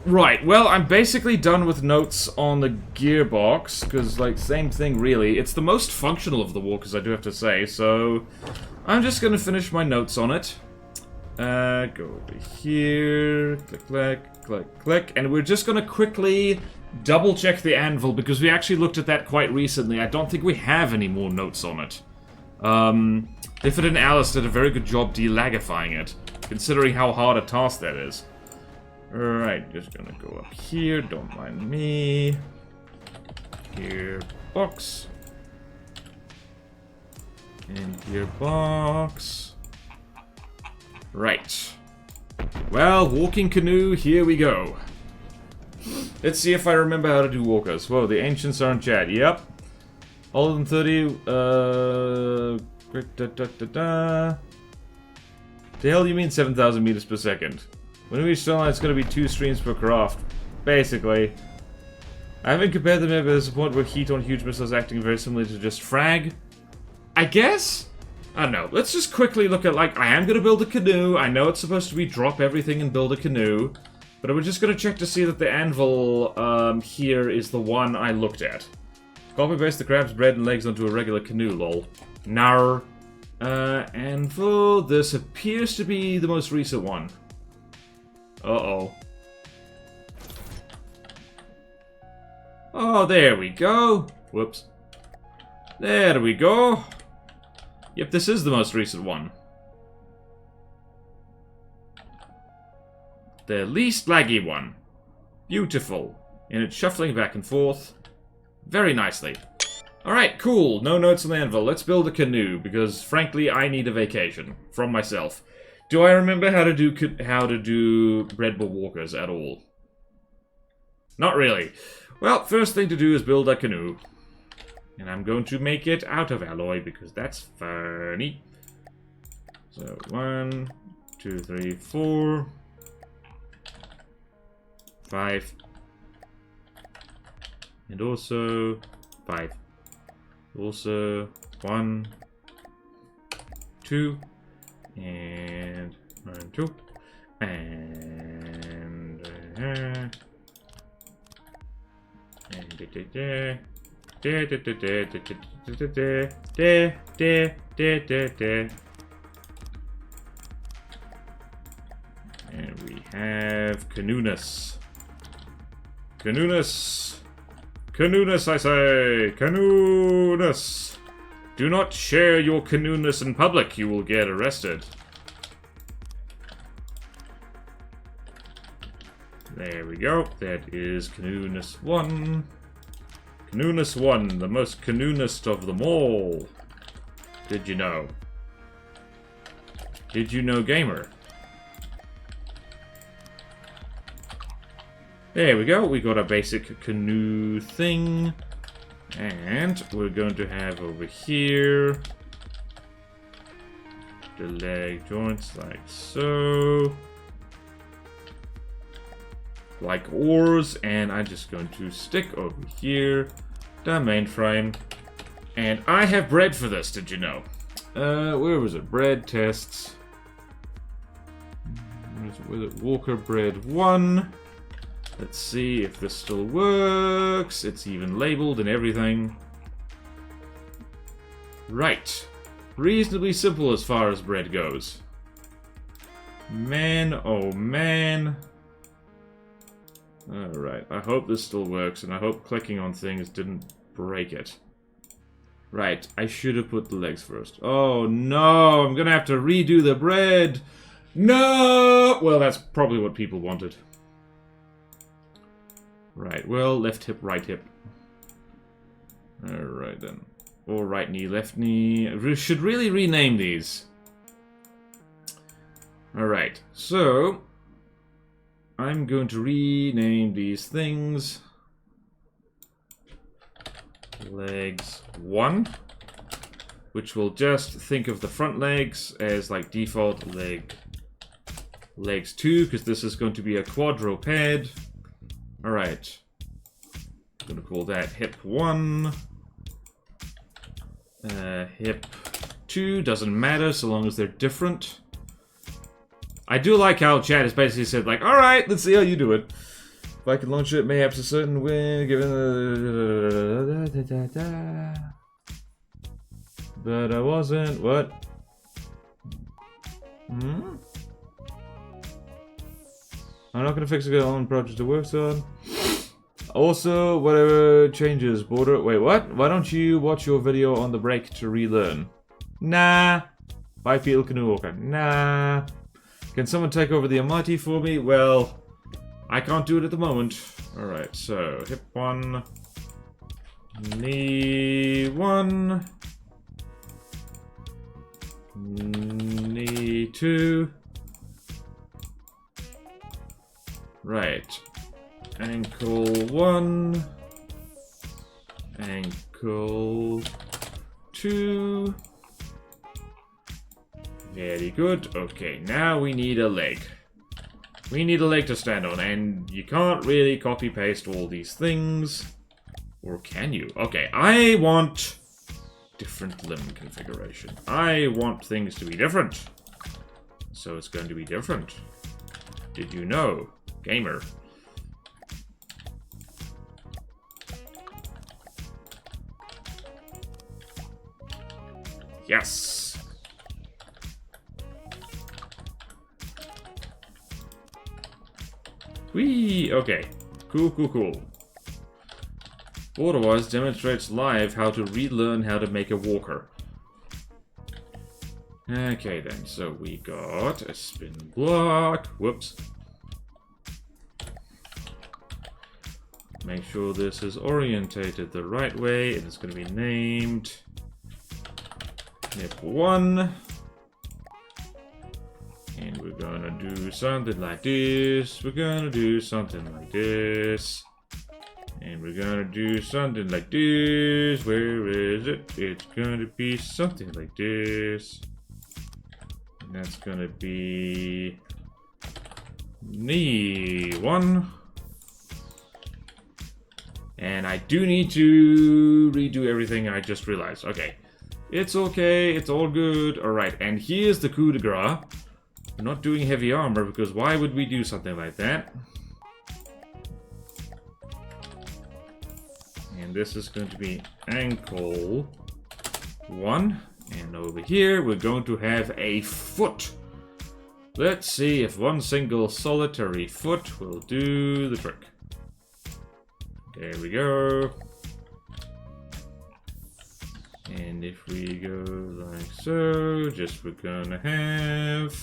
Right, well, I'm basically done with notes on the gearbox, because, like, same thing, really. It's the most functional of the walkers, I do have to say, so... I'm just gonna finish my notes on it. Go over here, click, click, click, click, and we're just gonna quickly double-check the anvil, because we actually looked at that quite recently. I don't think we have any more notes on it. Bifford and Alice did a very good job delagifying it, considering how hard a task that is. Alright, just gonna go up here, don't mind me. Gearbox. And gearbox. Right. Well, walking canoe, here we go. Let's see if I remember how to do walkers. Whoa, the ancients are in chat. Yep. Older than 30. The hell do you mean 7,000 meters per second? When we reach sunlight, it's going to be 2 streams per craft. Basically. I haven't compared them yet, but there's a point where heat on huge missiles acting very similar to just frag. I guess? I don't know. Let's just quickly look at, like, I am going to build a canoe. I know it's supposed to be drop everything and build a canoe. But we're just going to check to see that the anvil here is the one I looked at. Copy-paste the crab's bread and legs onto a regular canoe, lol. Nar. Anvil. This appears to be the most recent one. Uh-oh. Oh, there we go. Whoops. There we go. Yep, this is the most recent one. The least laggy one. Beautiful. And it's shuffling back and forth. Very nicely. Alright, cool. No notes on the anvil. Let's build a canoe, because frankly, I need a vacation. From myself. Do I remember how to do Red Bull walkers at all? Not really. Well, first thing to do is build a canoe. And I'm going to make it out of alloy, because that's funny. So, 1, 2, 3, 4... 5. And also 5. Also 1, 2, and 1, 2, and and we have canoeness. Canoeness! Canoeness, I say! Canoeness! Do not share your canoeness in public, you will get arrested. There we go. That is canoeness 1. Canoeness 1, the most canoenest of them all. Did you know? Did you know, gamer? There we go. We got a basic canoe thing. And we're going to have over here the leg joints like so. Like oars. And I'm just going to stick over here the mainframe. And I have bread for this, did you know? Where was it? Bread tests. Was it Walker Bread 1? Let's see if this still works. It's even labeled and everything. Right. Reasonably simple as far as bread goes. Man, oh man. Alright, I hope this still works, and I hope clicking on things didn't break it. Right, I should have put the legs first. Oh no, I'm gonna have to redo the bread! No! Well, that's probably what people wanted. Right, well, left hip, right hip. Alright then. Or right knee, left knee. Should really rename these. Alright, so I'm going to rename these things. Legs 1, which will just think of the front legs as like default legs 2, because this is going to be a quadruped. Alright, I'm going to call that hip 1. Hip 2, doesn't matter so long as they're different. I do like how chat has basically said like, alright, let's see how you do it. If I can launch it, mayhaps a certain win, given but I wasn't. What? Hmm? I'm not gonna fix it on project it works on. Also, whatever changes, border. Wait, what? Why don't you watch your video on the break to relearn? Nah. Bipedal canoe walker. Nah. Can someone take over the Almighty for me? Well, I can't do it at the moment. Alright, so hip 1, knee 1, knee 2. Right. Ankle 1, ankle 2. Very good. Okay, now we need a leg. We need a leg to stand on, and you can't really copy-paste all these things. Or can you? Okay, I want different limb configuration. I want things to be different. So it's going to be different. Did you know? Gamer. Yes! Whee! Okay. Cool, cool, cool. Otherwise demonstrates live how to relearn how to make a walker. Okay then, so we got a spin block. Whoops. Make sure this is orientated the right way. It is going to be named Nip 1. And we're gonna do something like this. We're gonna do something like this. And we're gonna do something like this. Where is it? It's gonna be something like this. And that's gonna be knee 1. And I do need to redo everything I just realized. Okay. It's okay. It's all good. Alright, and here's the coup de grace. We're not doing heavy armor, because why would we do something like that? And this is going to be ankle 1. And over here, we're going to have a foot. Let's see if one single solitary foot will do the trick. There we go. And if we go like so, just we're gonna have...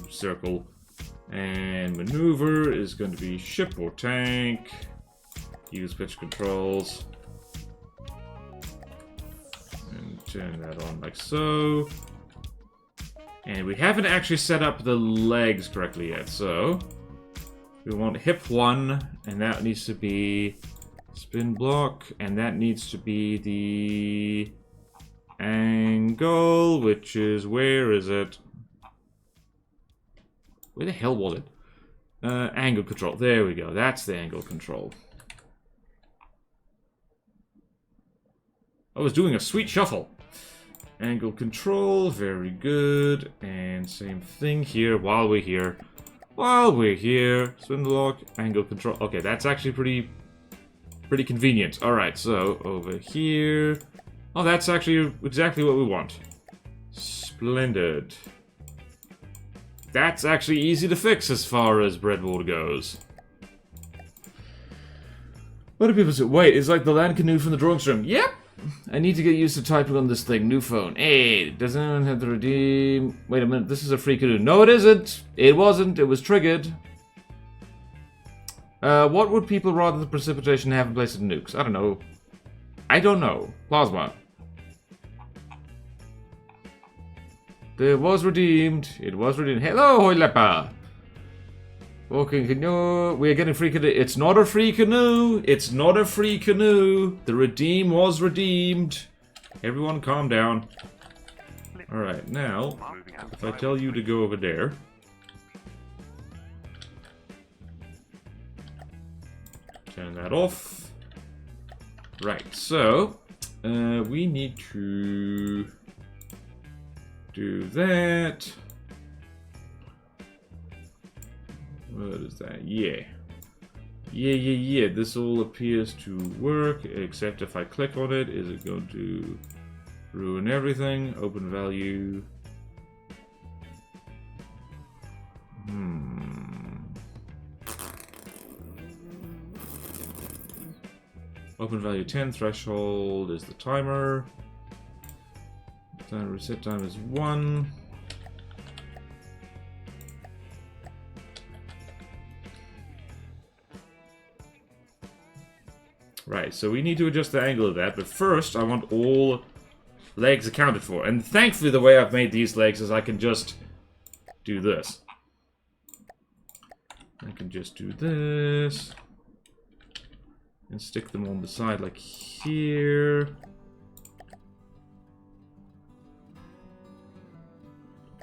circle. And maneuver is going to be ship or tank. Use pitch controls. And turn that on like so. And we haven't actually set up the legs correctly yet, so We want hip 1, and that needs to be spin block, and that needs to be the angle, which is, where is it? Where the hell was it? Angle control. There we go. That's the angle control. I was doing a sweet shuffle. Angle control, very good. And same thing here while we're here. While we're here, spin block, angle control. Okay, that's actually pretty convenient. Alright, so over here. Oh, that's actually exactly what we want. Splendid. That's actually easy to fix as far as breadboard goes. What do people say? Wait, it's like the land canoe from the drawing room. Yep! I need to get used to typing on this thing. New phone. Hey, doesn't anyone have to redeem? Wait a minute, this is a free canoe. No, it isn't. It wasn't. It was triggered. What would people rather than precipitation have in place of nukes? I don't know. I don't know. Plasma. It was redeemed. It was redeemed. Hello, Hoilepa. Walking canoe. We are getting free canoe. It's not a free canoe. It's not a free canoe. The redeem was redeemed. Everyone calm down. Alright, now, if I tell you to go over there. Turn that off. Right, so, we need to do that. What is that? Yeah. Yeah. This all appears to work, except if I click on it, is it going to ruin everything? Open value. Open value 10, threshold is the timer. Time reset time is 1. Right, so we need to adjust the angle of that, but first I want all legs accounted for. And thankfully the way I've made these legs is I can just do this. I can just do this. And stick them on the side like here.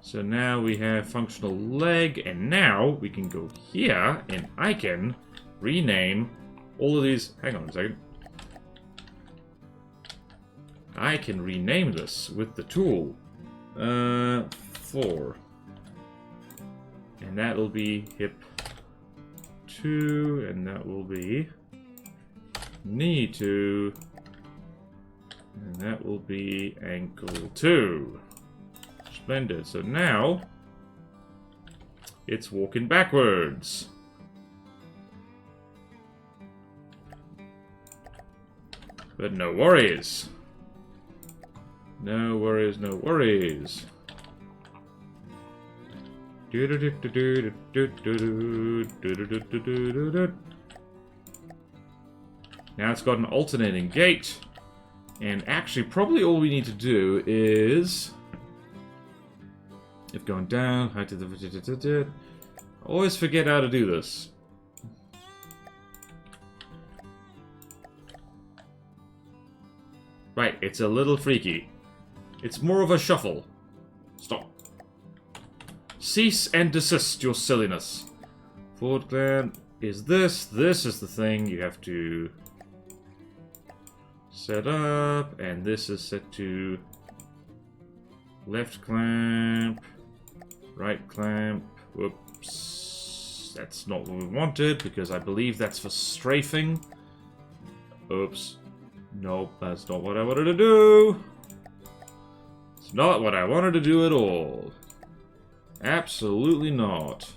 So now we have functional leg, and now we can go here and I can rename all of these. Hang on a second. I can rename this with the tool. 4. And that will be hip 2, and that will be knee 2, and that will be ankle 2. Splendid. So now it's walking backwards. But no worries. No worries, no worries. Now it's got an alternating gait. And actually, probably all we need to do is... if going down, height to the... I always forget how to do this. Right, it's a little freaky. It's more of a shuffle. Stop. Cease and desist your silliness. Forward clamp is this. This is the thing you have to set up. And this is set to left clamp, right clamp. Whoops. That's not what we wanted because I believe that's for strafing. Oops. Nope, that's not what I wanted to do. It's not what I wanted to do at all. Absolutely not.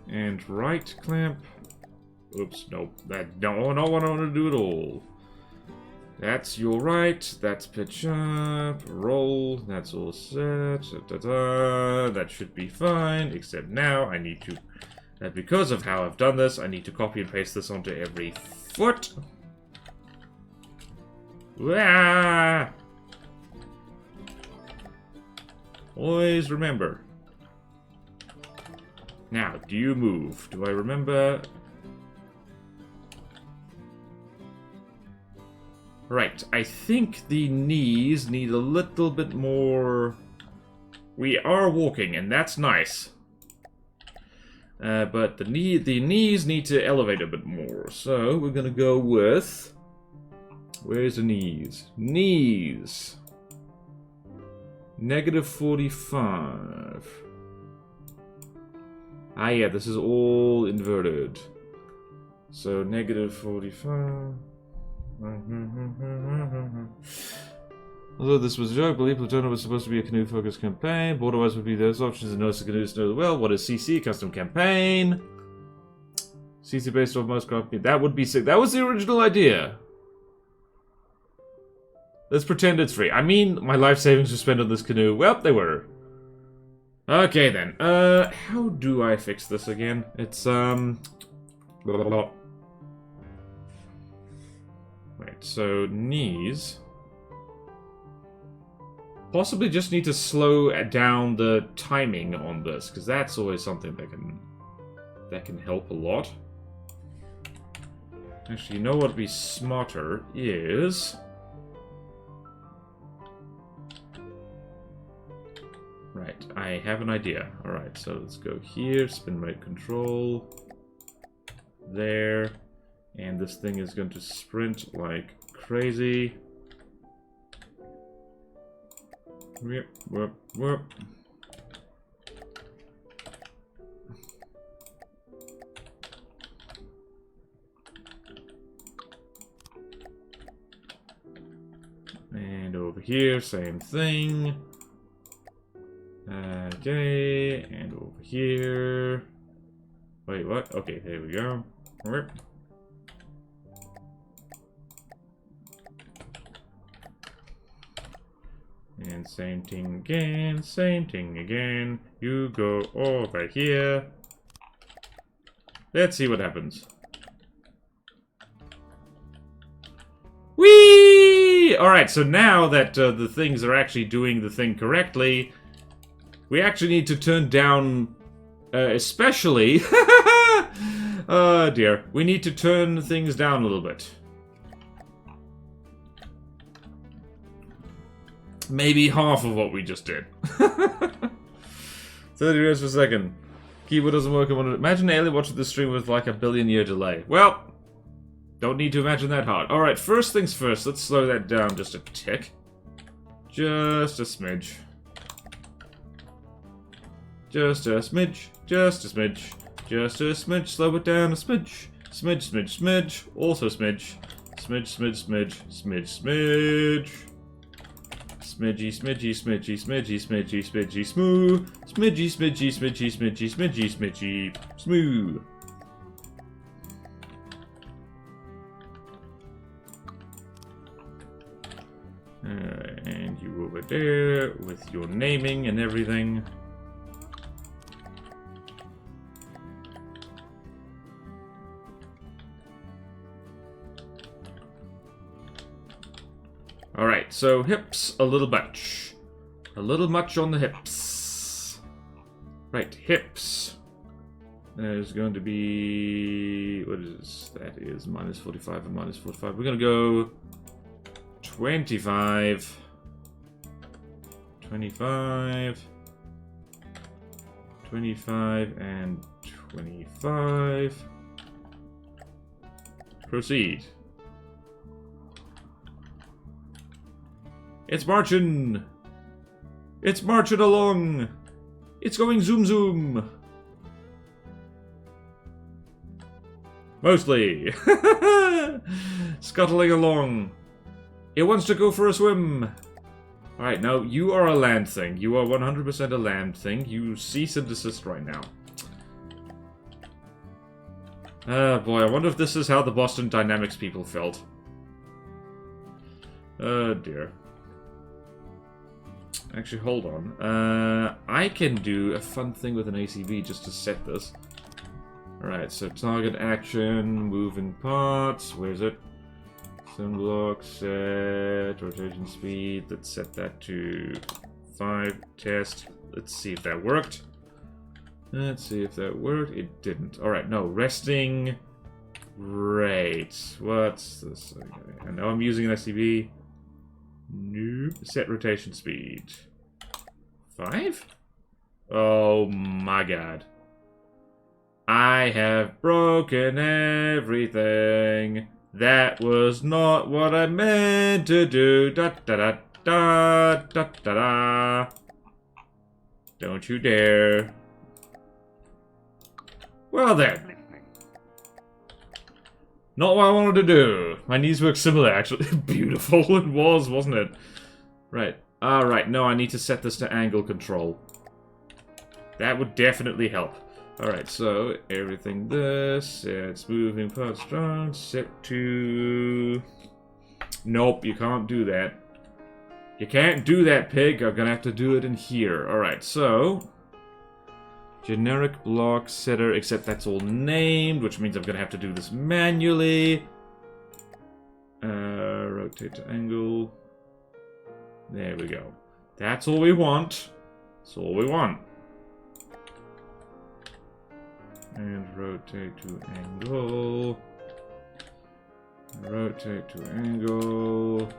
And right clamp. Oops, nope. That's not what I wanted to do at all. That's your right. That's pitch up. Roll. That's all set. That should be fine. Except now I need to... because of how I've done this, I need to copy and paste this onto every foot. Ah! Always remember. Now, do you move? Do I remember? Right, I think the knees need a little bit more... We are walking, and that's nice. But the knees need to elevate a bit more. So, we're gonna go with... Where's the knees? Knees! Negative 45. Ah, yeah, this is all inverted. So, negative 45. Although this was a joke, I believe Plutona was supposed to be a canoe-focused campaign. Borderwise would be those options and notice the canoes know well. What is CC? Custom campaign. CC based off most copy. That would be sick. That was the original idea. Let's pretend it's free. I mean, my life savings were spent on this canoe. Well, they were. Okay then. How do I fix this again? It's blah, blah, blah. Wait, so knees. Possibly just need to slow down the timing on this, because that's always something that can help a lot. Actually, you know what would be smarter is... Right, I have an idea. Alright, so let's go here, spin right control. There. And this thing is going to sprint like crazy. Whip, whip, whip. And over here, same thing. Okay, and over here. Wait, what? Okay, there we go. Whip. And same thing again, same thing again. You go over here. Let's see what happens. Whee! Alright, so now that the things are actually doing the thing correctly, we actually need to turn down, especially... Oh dear. We need to turn things down a little bit. Maybe half of what we just did. 30 frames per second. Keyboard doesn't work. Imagine an alien watching this stream with like a billion-year delay. Well, don't need to imagine that hard. Alright, first things first. Let's slow that down just a tick. Just a smidge. Just a smidge. Just a smidge. Just a smidge. Slow it down a smidge. Smidge, smidge, smidge. Also smidge. Smidge, smidge, smidge. Smidge, smidge. Smidgy, smidgy, smidgy, smidgy, smidgy, smidgy, smooth. Smidgy, smidgy, smidgy, smidgy, smidgy, smidgy, smooth. And you over there with your naming and everything. Alright, so hips, a little much. A little much on the hips. Right, hips. There's going to be... What is this? That is minus 45 and minus 45. We're going to go 25. 25. 25 and 25. Proceed. It's marching! It's marching along! It's going zoom zoom! Mostly! Scuttling along. It wants to go for a swim! Alright, now you are a land thing. You are 100% a land thing. You cease and desist right now. Boy, I wonder if this is how the Boston Dynamics people felt. Oh dear. Actually, hold on. I can do a fun thing with an ACV just to set this. Alright, so target action, moving parts, where's it? Sim block, set, rotation speed, let's set that to 5, test. Let's see if that worked. Let's see if that worked. It didn't. Alright, no. Resting rate. What's this? Okay. I know I'm using an SCV. Nope. Set rotation speed. 5? Oh my god. I have broken everything. That was not what I meant to do. Da da da da da da da. Don't you dare. Well then. Not what I wanted to do. My knees work similar, actually. Beautiful it was, wasn't it? Right. Alright, no, I need to set this to angle control. That would definitely help. Alright, so everything this, set moving parts strong, set to... Nope, you can't do that. You can't do that, pig. I'm gonna have to do it in here. Alright, so... Generic block setter, except that's all named, which means I'm gonna have to do this manually. Rotate to angle. There we go. That's all we want. That's all we want. And rotate to angle. Rotate to angle.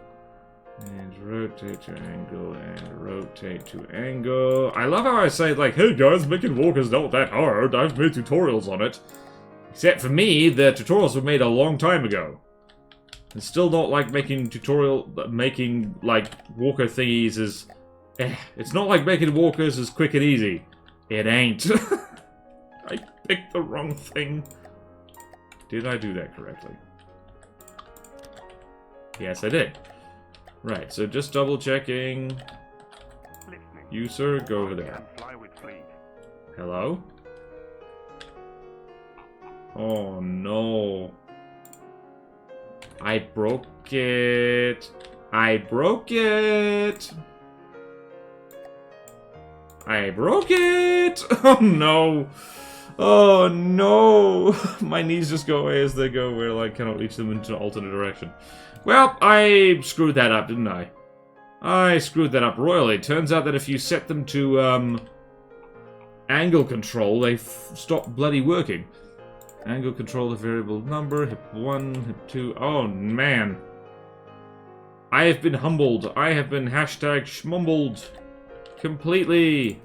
And rotate to angle, and rotate to angle. I love how I say, like, hey guys, making walkers not that hard. I've made tutorials on it. Except for me, the tutorials were made a long time ago. And still not like making like, walker thingies is... It's not like making walkers is quick and easy. It ain't. I picked the wrong thing. Did I do that correctly? Yes, I did. Right, so just double checking. You, sir, go over there. Hello? Oh no. I broke it. I broke it. I broke it. Oh no. Oh no. My knees just go away as they go where like cannot reach them into an alternate direction. Well, I screwed that up, didn't I? I screwed that up royally. Turns out that if you set them to, angle control, they stop bloody working. Angle control, the variable number, hip 1, hip 2. Oh, man. I have been humbled. I have been hashtag schmumbled. Completely.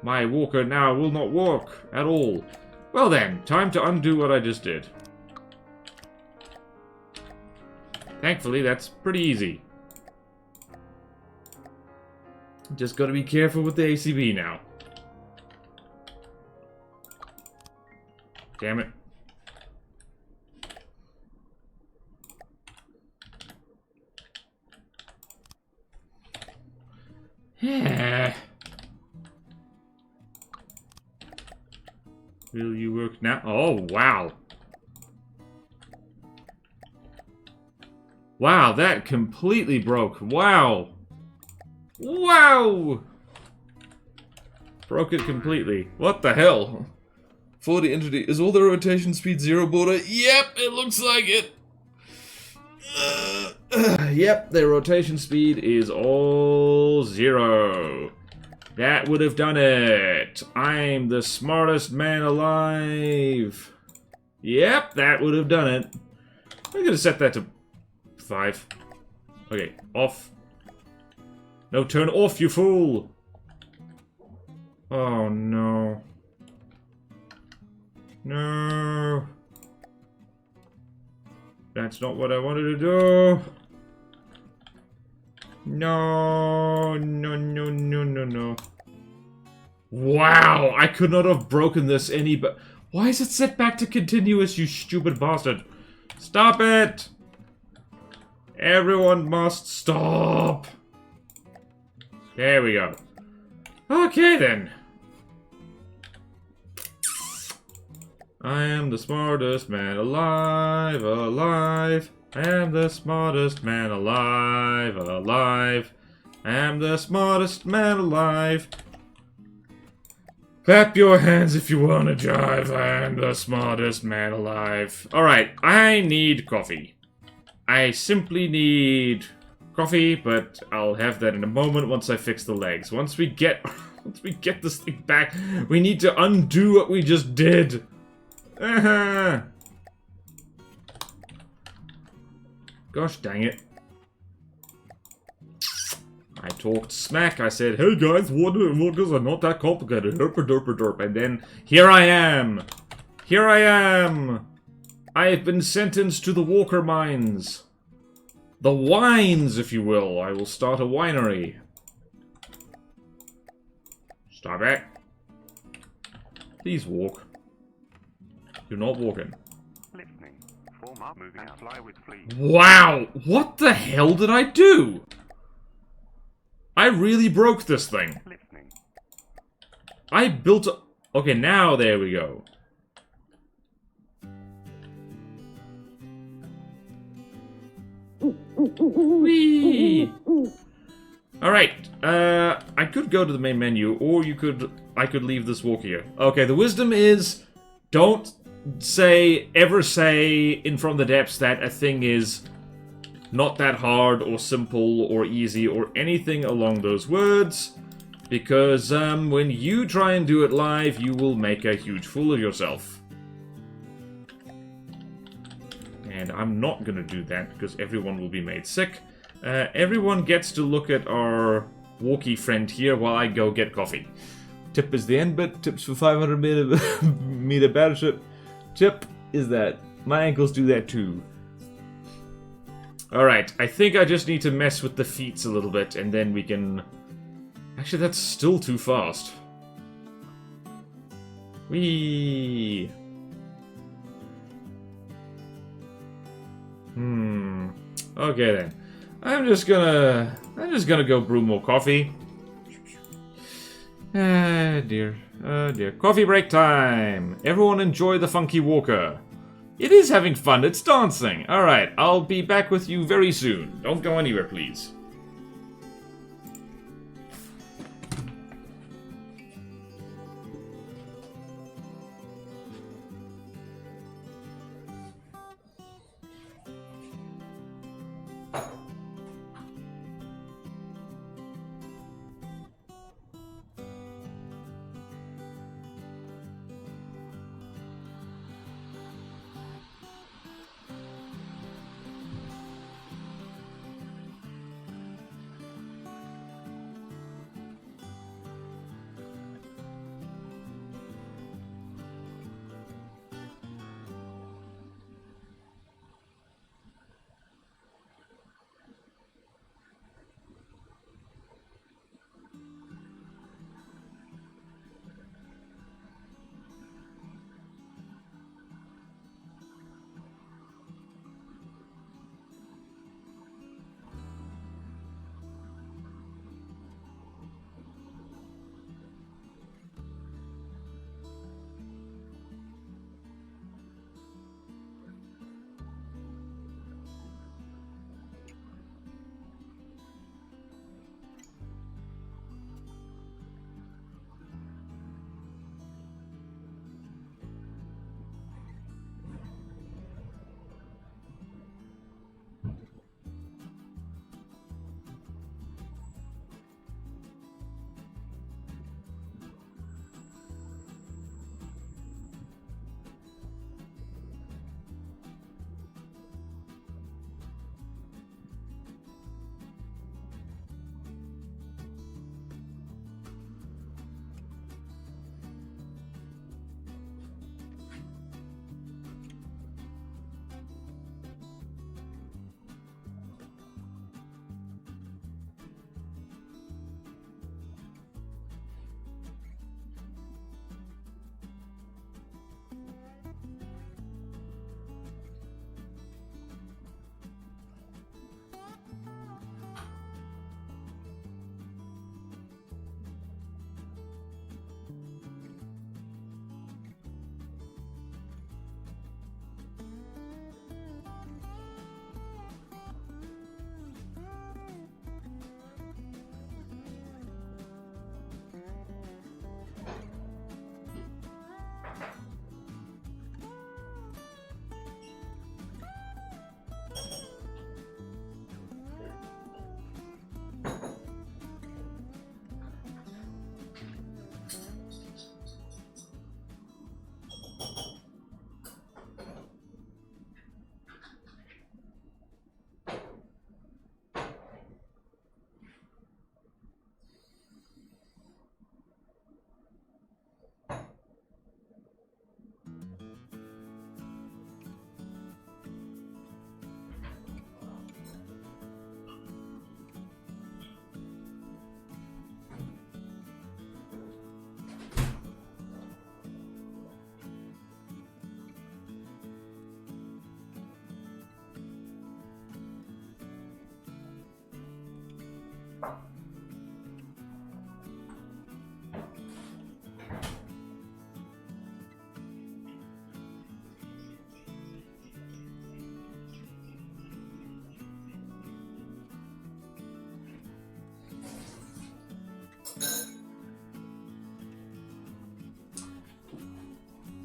My walker now will not walk at all. Well then, time to undo what I just did. Thankfully, that's pretty easy. Just gotta be careful with the ACB now. Damn it. Yeah. Will you work now? Oh, wow. Wow, that completely broke. Wow. Wow! Broke it completely. What the hell? 40 entity. Is all the rotation speed 0, Bodan? Yep, it looks like it. Yep, the rotation speed is all 0. That would have done it. I'm the smartest man alive. Yep, that would have done it. I'm gonna set that to 5. Okay, off. No, turn off, you fool! Oh, no. No. That's not what I wanted to do. No, no, no, no, no, no. Wow, I could not have broken this any but... Why is it set back to continuous, you stupid bastard? Stop it! Everyone must stop! There we go. Okay, then. I am the smartest man alive, alive. I am the smartest man alive, alive. I am the smartest man alive. Clap your hands if you wanna jive. I am the smartest man alive. Alright, I need coffee. I simply need coffee, but I'll have that in a moment once I fix the legs. Once we get Once we get this thing back, we need to undo what we just did. Gosh dang it. I talked smack. I said, hey guys, waters are not that complicated. Derp, derp, derp. And then, here I am. Here I am. I have been sentenced to the Walker Mines. The wines, if you will. I will start a winery. Stop it. Please walk. You're not walking. Listening. Form up, moving and fly with fleet. Wow! What the hell did I do? I really broke this thing. Listening. I built a... Okay, now there we go. Whee! Alright, I could go to the main menu, or I could leave this walk here. Okay, the wisdom is, don't ever say in From the Depths that a thing is not that hard, or simple, or easy, or anything along those words, because, when you try and do it live, you will make a huge fool of yourself. And I'm not gonna do that, because everyone will be made sick. Everyone gets to look at our walkie friend here while I go get coffee. Tip is the end bit. Tips for 500 meter battleship. Tip is that. My ankles do that too. Alright, I think I just need to mess with the feats a little bit, and then we can... Actually, that's still too fast. Whee! Okay then. I'm just gonna go brew more coffee. Ah, dear. Oh, dear. Coffee break time! Everyone enjoy the funky walker. It is having fun, it's dancing. Alright, I'll be back with you very soon. Don't go anywhere, please.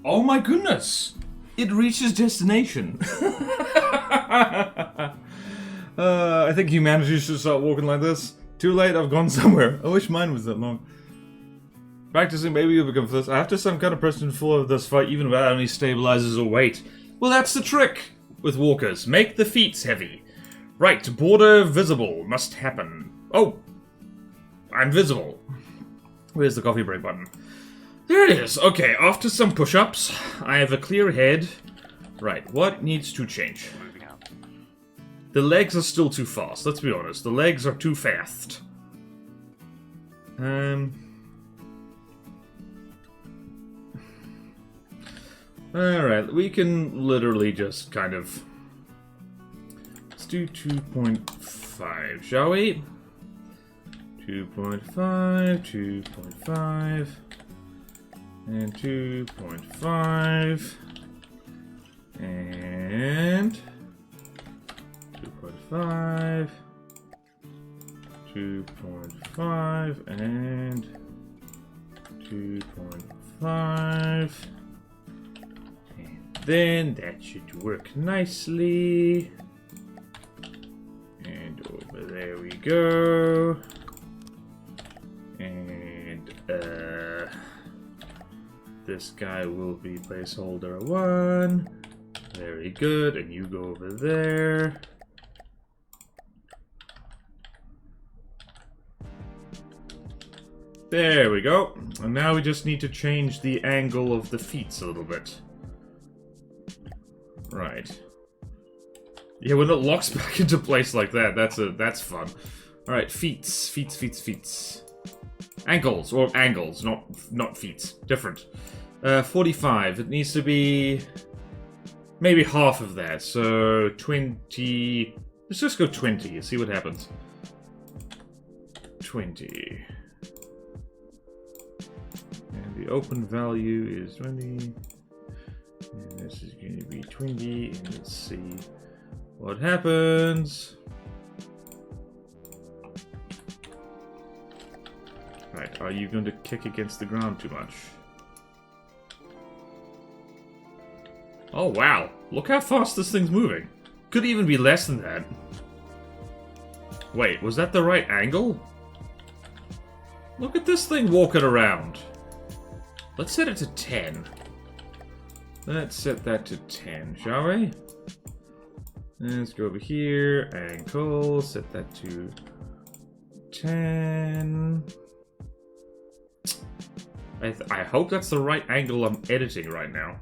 Oh my goodness! It reaches destination. I think humanity should start walking like this. Too late, I've gone somewhere. I wish mine was that long. Practicing, maybe you'll become first. After some kind of person full of this fight, even without any stabilizers or weight. Well, that's the trick with walkers. Make the feet heavy. Right, border visible. Must happen. Oh! I'm visible. Where's the coffee break button? There it is. Okay, after some push-ups, I have a clear head. Right, what needs to change? Moving out. The legs are still too fast, let's be honest. The legs are too fast. Alright, we can literally just kind of... Let's do 2.5, shall we? 2.5, 2.5, and 2.5, and 2.5, 2.5, and 2.5. Then that should work nicely. And over there we go. And this guy will be placeholder 1. Very good. And you go over there. There we go. And now we just need to change the angle of the feet a little bit. Right. Yeah, when it locks back into place like that, that's fun. Alright, feet. Ankles, or angles, not feet. Different. 45. It needs to be maybe half of that. So 20. Let's just go 20 and see what happens. 20. And the open value is 20. And this is going to be 20, and let's see what happens. Right, are you going to kick against the ground too much? Oh wow, look how fast this thing's moving. Could even be less than that. Wait, was that the right angle? Look at this thing walking around. Let's set it to 10. Let's set that to 10, shall we? Let's go over here, ankle, set that to 10. I hope that's the right angle I'm editing right now.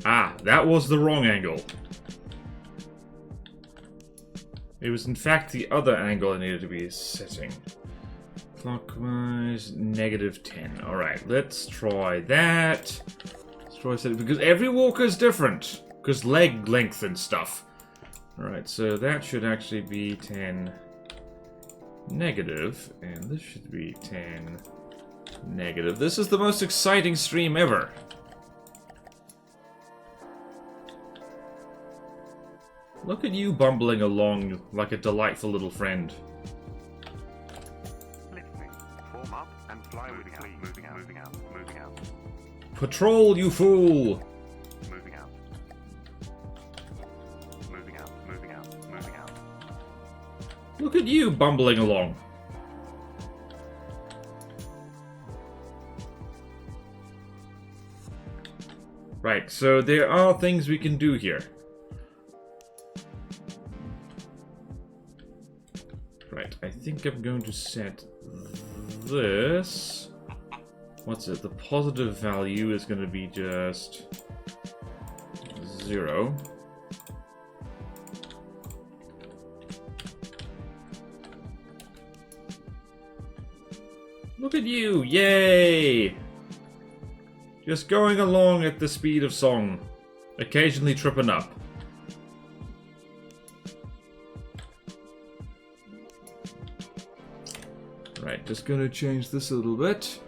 Ah, that was the wrong angle. It was in fact the other angle I needed to be setting. Clockwise, -10. Alright, let's try that. Let's try setting, because every walker is different. Because leg length and stuff. Alright, so that should actually be 10 negative. And this should be 10 negative. This is the most exciting stream ever. Look at you bumbling along like a delightful little friend. Listening. Form up and fly with fleet. Moving out, moving out, moving out. Patrol, you fool! Moving out. Moving out, moving out, moving out. Look at you bumbling along. Right, so there are things we can do here. Right, I think I'm going to set this. What's it? The positive value is going to be just 0. Look at you! Yay! Just going along at the speed of song. Occasionally tripping up. Right, just gonna change this a little bit.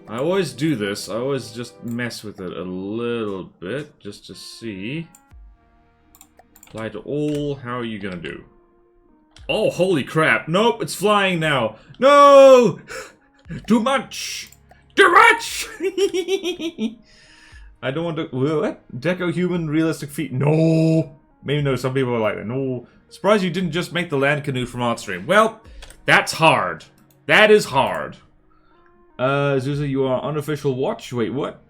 I always do this. I always just mess with it a little bit, just to see. Apply to all. How are you gonna do? Oh, holy crap. Nope, it's flying now. No! Too much! Too much! I don't want to... What? Deco human realistic feet. No! Maybe no, some people are like that. No. Surprised you didn't just make the land canoe from Artstream. Well, that's hard. That is hard. Zuza, you are unofficial watch. Wait, what?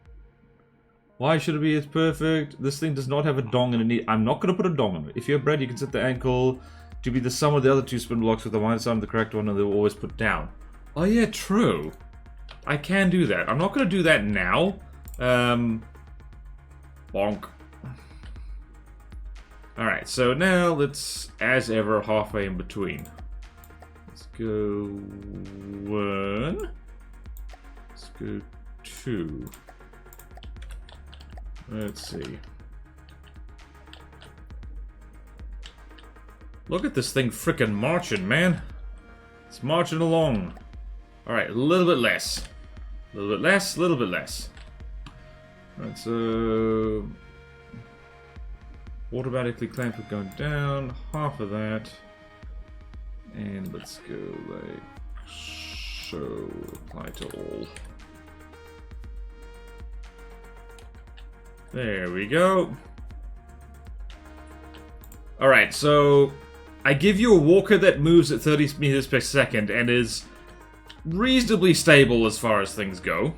Why should it be as perfect? This thing does not have a dong and a knee. I'm not going to put a dong on it. If you have bread, you can set the ankle to be the sum of the other two spin blocks with the minus sign of the correct one, and they will always put down. Oh yeah, true. I can do that. I'm not going to do that now. Bonk. Alright, so now let's, as ever, halfway in between. Let's go 1. Let's go 2. Let's see. Look at this thing frickin' marching, man. It's marching along. Alright, a little bit less. A little bit less, a little bit less. Alright, so... automatically clamp it going down, half of that. And let's go like so. Apply to all. There we go. Alright, so I give you a walker that moves at 30 meters per second and is reasonably stable as far as things go.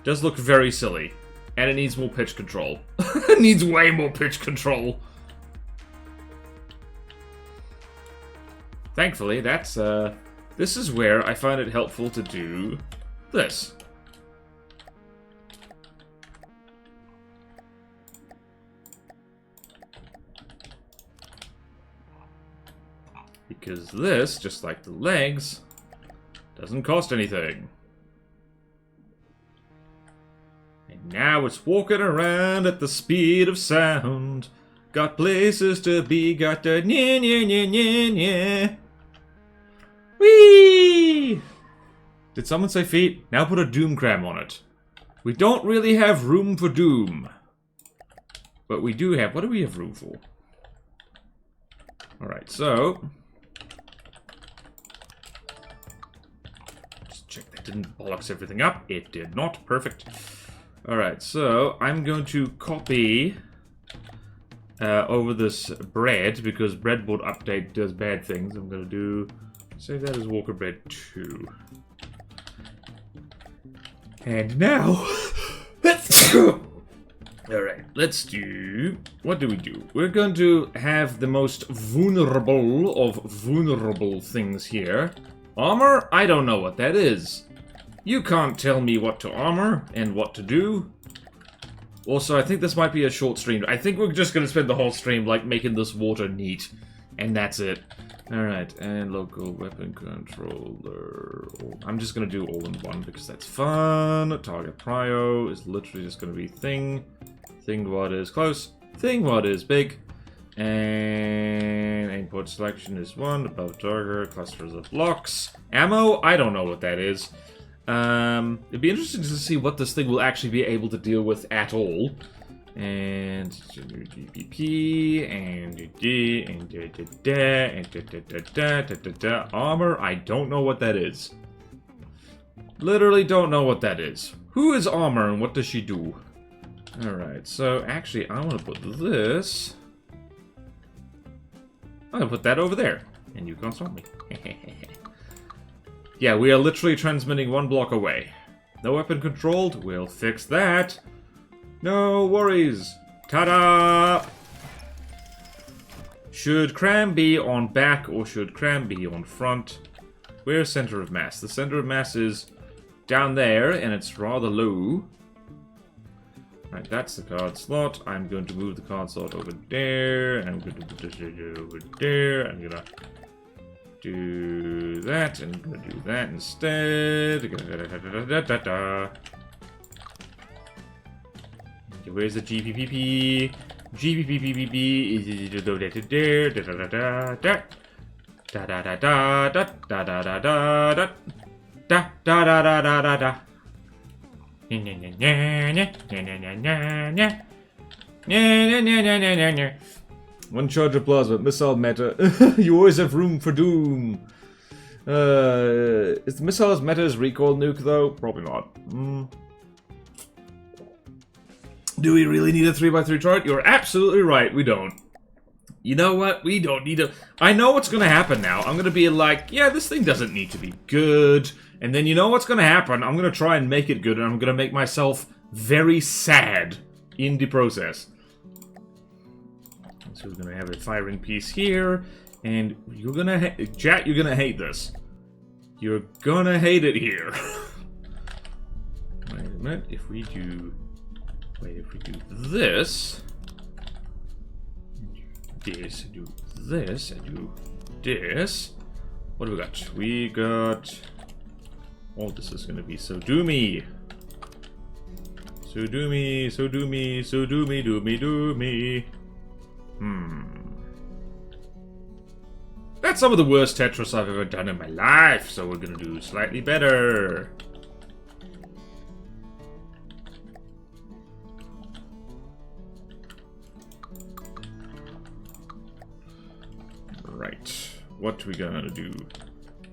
Does look very silly. And it needs more pitch control. It needs way more pitch control. Thankfully, that's, this is where I find it helpful to do this. Because this, just like the legs, doesn't cost anything. And now it's walking around at the speed of sound. Got places to be, got the nya nya nya nya nya. Whee! Did someone say feet? Now put a doom cram on it. We don't really have room for doom. But we do have, what do we have room for? Alright, so... just check that didn't bollocks everything up. It did not. Perfect. Alright, so I'm going to copy over this bread, because breadboard update does bad things. I'm going to do, save that as Walker Bread 2. And now, alright, let's do, what do we do? We're going to have the most vulnerable of vulnerable things here. Armor? I don't know what that is. You can't tell me what to armor and what to do. Also, I think this might be a short stream. I think we're just going to spend the whole stream, like, making this water neat. And that's it. Alright, and local weapon controller. I'm just going to do all in one because that's fun. Target prio is literally just going to be thing. Thing what is close. Thing what is big. And aim selection is 1. Above target, clusters of blocks. Ammo? I don't know what that is. It'd be interesting to see what this thing will actually be able to deal with at all. And GPP and armor. I don't know what that is. Literally don't know what that is. Who is armor and what does she do? Alright, so actually I want to put this. I'm gonna put that over there. And you can't stop me. Yeah, we are literally transmitting 1 block away. No weapon controlled? We'll fix that. No worries. Ta-da! Should cram be on back or should cram be on front? Where's center of mass? The center of mass is down there and it's rather low. Right, that's the card slot. I'm going to move the card slot over there. I'm going to put this over there. I'm gonna do that, and I'm gonna do that instead. Where's the GPPP? GPPPP is there. Da da da da da da da da da da da da da da da da da. One charge of plasma, missile meta. You always have room for doom. Is the missile as meta as recoil nuke though? Probably not. Do we really need a 3x3 chart? You're absolutely right, we don't. You know what? We don't need a... I know what's gonna happen now. I'm gonna be like, yeah, this thing doesn't need to be good. And then you know what's gonna happen? I'm gonna try and make it good, and I'm gonna make myself very sad in the process. So we're gonna have a firing piece here, and you're gonna chat, you're gonna hate this. You're gonna hate it here. Wait a minute, if we do... Wait, if we do this... This, do this, and do this... What do we got? We got... Oh, this is gonna be so doomy. So doomy, so doomy, so doomy, doomy, doomy. That's some of the worst Tetris I've ever done in my life, so we're gonna do slightly better. Right, what we gonna do?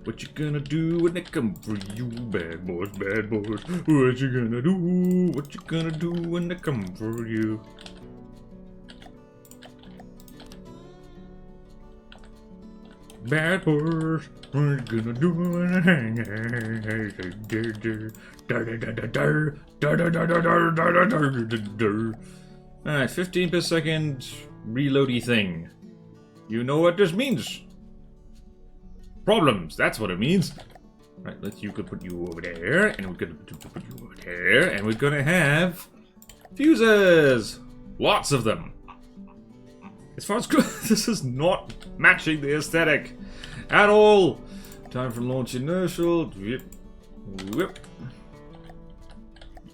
What you gonna do when they come for you, bad boys, bad boys? What you gonna do? What you gonna do when they come for you? Bad boys, what you gonna do when I hang? Alright, 15 per second reloady thing. You know what this means? Problems, that's what it means. Right, you could put you over there, and we're gonna put you over there, and we're gonna have fuses! Lots of them. As far as this is not matching the aesthetic at all. Time for launch inertial. Whip.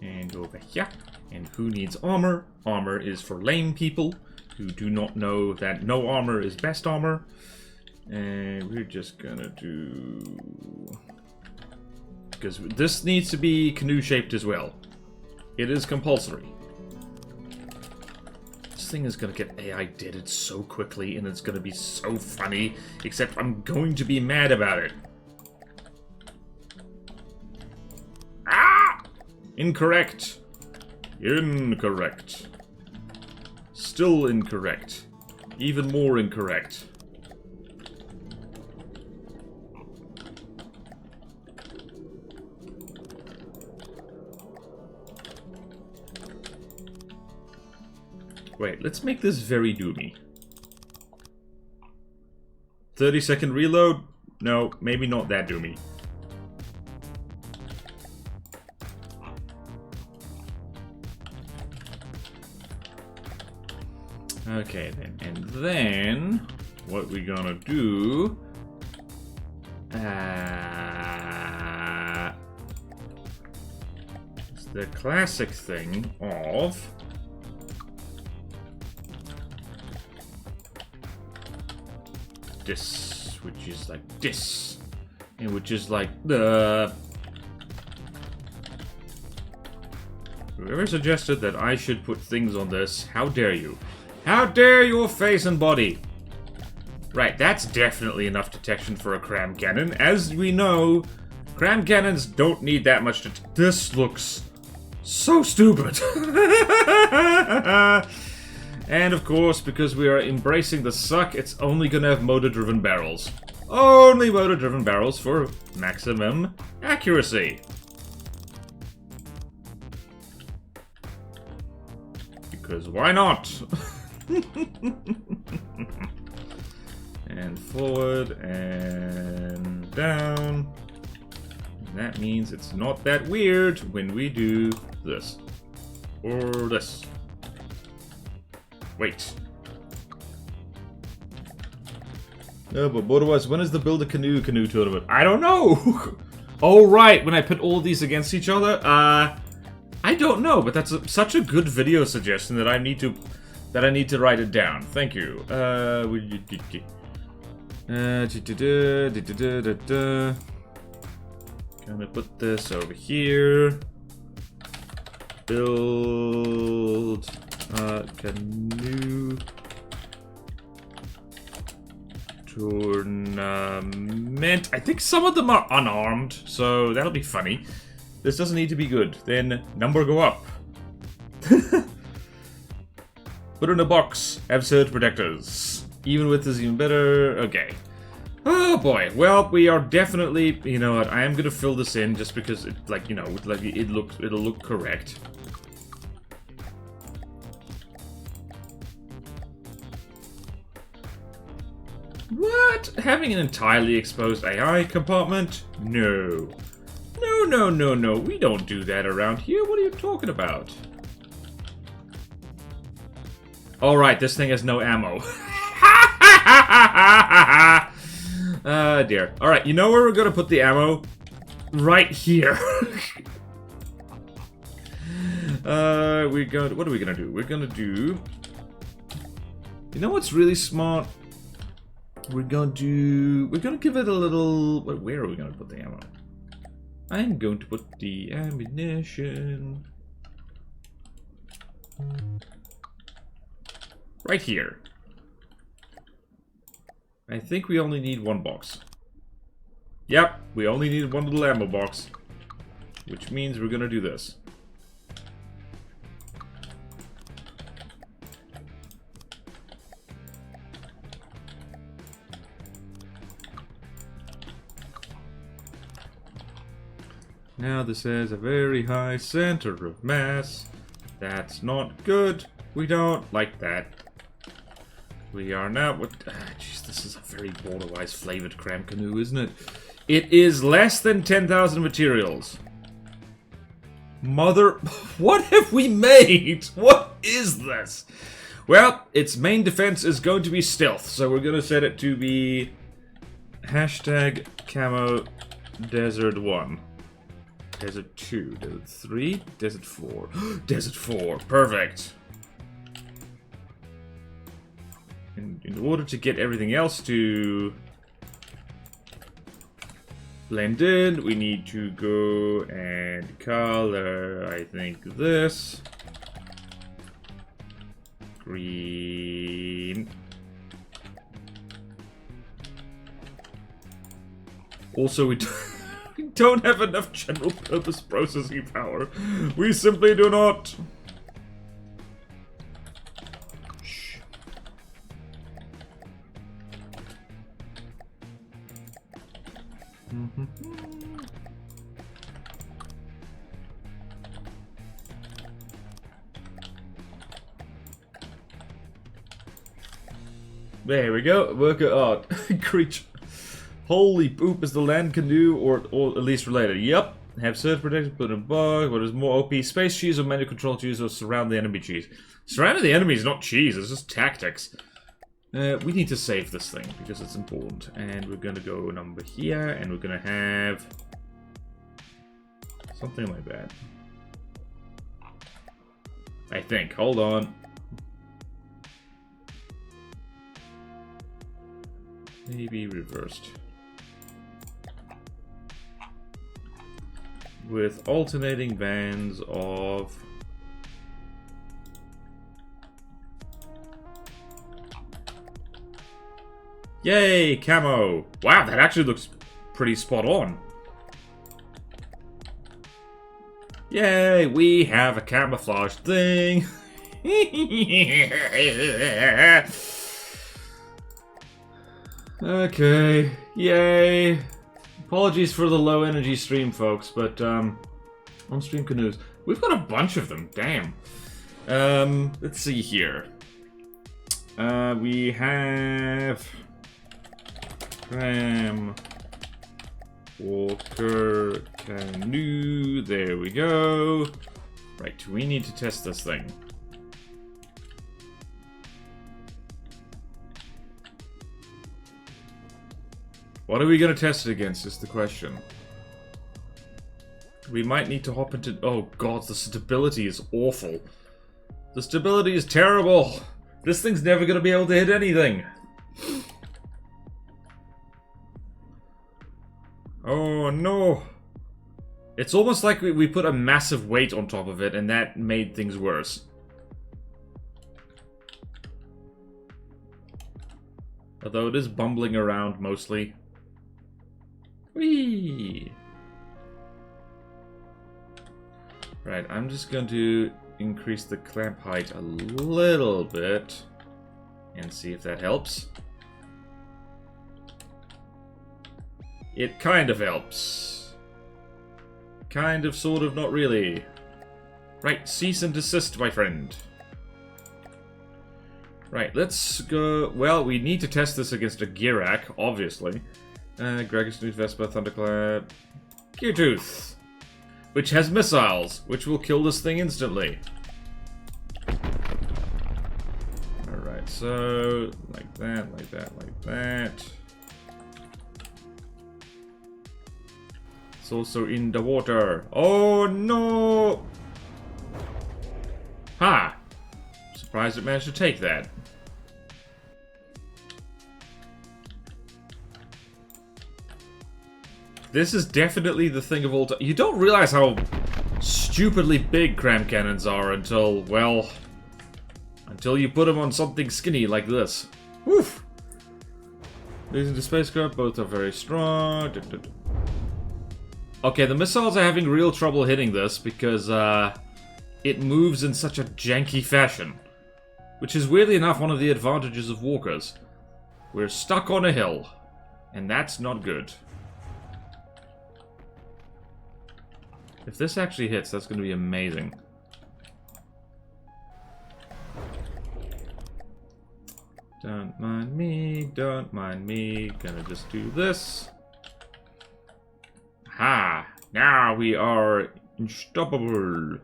And over here. And who needs armor? Armor is for lame people who do not know that no armor is best armor. And we're just gonna do... Because this needs to be canoe-shaped as well. It is compulsory. This thing is gonna get AI deaded so quickly, and it's gonna be so funny, except I'm going to be mad about it. Ah! Incorrect. Incorrect. Still incorrect. Even more incorrect. Wait, let's make this very doomy. 30-second reload? No, maybe not that doomy. Okay, then. And then, what we gonna do... it's the classic thing of... this, which is like this, and which is like the... Whoever suggested that I should put things on this, how dare you? How dare your face and body? Right, that's definitely enough detection for a cram cannon. As we know, cram cannons don't need that much this looks so stupid. And of course, because we are embracing the suck, it's only gonna have motor-driven barrels. Only motor-driven barrels for maximum accuracy. Because why not? And forward and down. And that means it's not that weird when we do this. Or this. Wait. No, but otherwise, when is the Build a Canoe tournament? I don't know! Oh, right, when I put all these against each other? I don't know, but that's such a good video suggestion that I need to write it down. Thank you. Gonna put this over here. Build a canoe tournament. I think some of them are unarmed, so that'll be funny. This doesn't need to be good. Then number go up. Put in a box. Have surge protectors. Even with this, even better. Okay. Oh boy. Well, we are definitely. You know what? I am gonna fill this in just because it, like, you know, like it'll look correct. What? Having an entirely exposed AI compartment? No. No, no, no, no. We don't do that around here. What are you talking about? Alright, this thing has no ammo. Dear. Alright, you know where we're gonna put the ammo? Right here. We're going. What are we gonna do? We're gonna do. You know what's really smart? We're gonna give it a little. Where are we gonna put the ammo? I'm going to put the ammunition right here. I think we only need one box. Yep, we only need one little ammo box, which means we're gonna do this. Now this has a very high center of mass. That's not good. We don't like that. We are now... Jeez, this is a very border-wise flavored cram canoe, isn't it? It is less than 10,000 materials. Mother... What have we made? What is this? Well, its main defense is going to be stealth, so we're going to set it to be... Hashtag camo desert 1. Desert 2, Desert 3, Desert 4. Desert 4, perfect. In order to get everything else to blend in, we need to go and color, I think, this green. Also, we don't have enough general purpose processing power. We simply do not. Shh. There we go. Worker art. Creature. Holy poop, is the land canoe or at least related? Yep. Have surge protection, put in a bug. What is more OP? Space cheese or menu control cheese or surround the enemy cheese? Surrounding the enemy is not cheese, it's just tactics. We need to save this thing because it's important. And we're gonna go number here and we're gonna have something like that. I think. Hold on. Maybe reversed. With alternating bands of... Yay, camo! Wow, that actually looks pretty spot on. Yay, we have a camouflage thing. Okay, yay. Apologies for the low energy stream, folks, but on-stream canoes. We've got a bunch of them, damn. Let's see here. We have Cram Walker Canoe. There we go. Right, we need to test this thing. What are we going to test it against is the question. We might need to hop into... Oh god, the stability is awful. The stability is terrible. This thing's never going to be able to hit anything. Oh no. It's almost like we put a massive weight on top of it, and that made things worse. Although it is bumbling around mostly. Whee! Right, I'm just going to increase the clamp height a little bit and see if that helps. It kind of helps. Kind of, sort of, not really. Right, cease and desist, my friend. Right, let's go... Well, we need to test this against a Girak, obviously. Gregis, Vespa, Thunderclap... Geartooth! Which has missiles, which will kill this thing instantly. Alright, so... Like that, like that, like that. It's also in the water. Oh, no! Ha! Surprised it managed to take that. This is definitely the thing of all time. You don't realize how stupidly big cram cannons are until, well... Until you put them on something skinny like this. Woof! Losing the spacecraft, both are very strong. Okay, the missiles are having real trouble hitting this because, it moves in such a janky fashion. Which is, weirdly enough, one of the advantages of walkers. We're stuck on a hill. And that's not good. If this actually hits, that's going to be amazing. Don't mind me, don't mind me. Gonna just do this. Ha! Now we are unstoppable.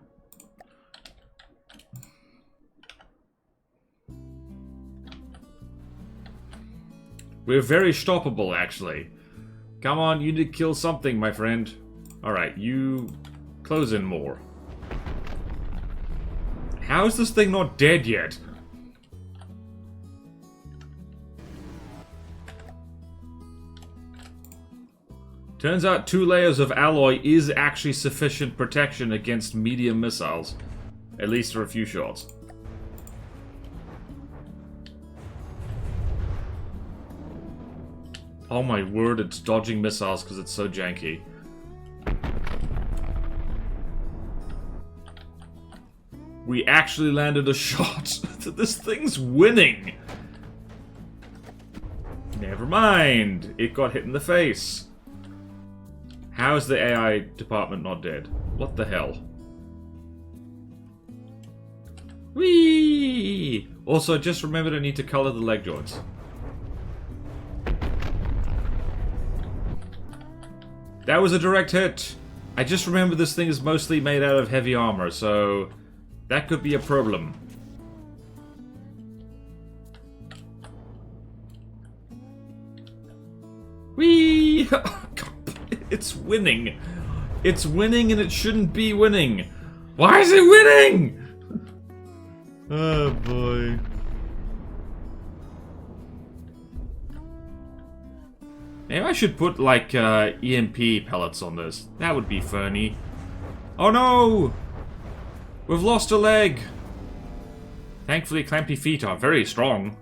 We're very stoppable, actually. Come on, you need to kill something, my friend. Alright, you close in more. How is this thing not dead yet? Turns out 2 layers of alloy is actually sufficient protection against medium missiles. At least for a few shots. Oh my word, it's dodging missiles because it's so janky. We actually landed a shot. This thing's winning. Never mind. It got hit in the face. How is the AI department not dead? What the hell? Whee! Also, just remember to need to color the leg joints. That was a direct hit. I just remember this thing is mostly made out of heavy armor, so that could be a problem. Whee! It's winning. It's winning and it shouldn't be winning. Why is it winning? Oh boy. Maybe I should put like EMP pellets on this. That would be funny. Oh no! We've lost a leg. Thankfully, clampy feet are very strong.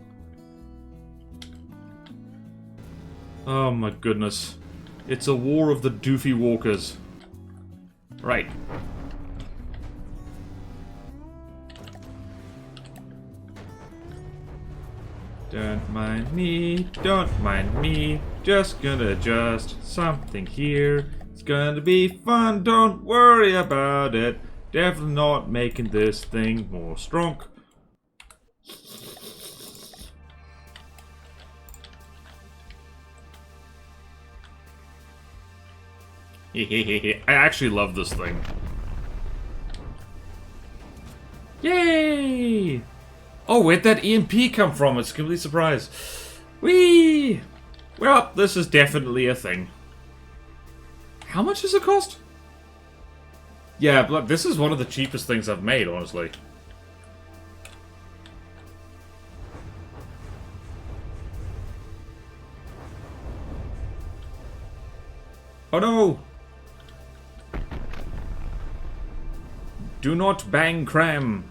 Oh my goodness. It's a war of the doofy walkers. Right. Don't mind me, don't mind me. Just gonna adjust something here. It's gonna be fun, don't worry about it. Definitely not making this thing more strong. I actually love this thing. Yay! Oh, where'd that EMP come from? It's a complete surprise. Whee! Well, this is definitely a thing. How much does it cost? Yeah, but this is one of the cheapest things I've made, honestly. Oh no! Do not bang cram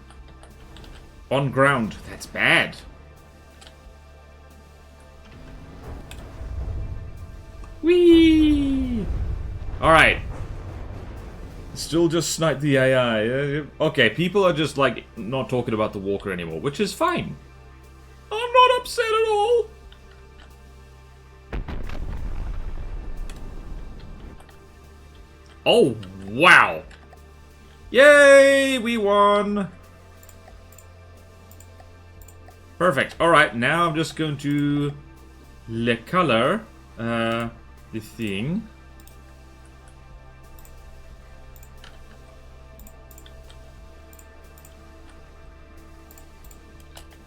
on ground. That's bad. Whee! Alright. Still just snipe the AI. Okay, people are just, like, not talking about the walker anymore, which is fine. I'm not upset at all. Oh, wow. Yay, we won. Perfect. Alright, now I'm just going to color the thing.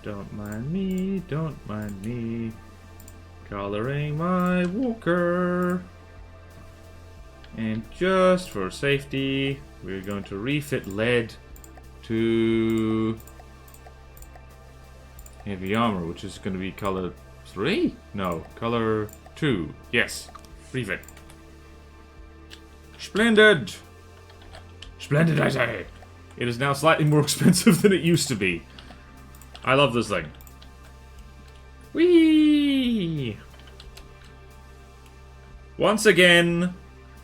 Don't mind me, don't mind me. Coloring my walker. And just for safety, we're going to refit lead to heavy armor, which is going to be color 3? No, color 2. Yes, refit. Splendid! Splendid, I say! It is now slightly more expensive than it used to be. I love this thing. Whee! Once again,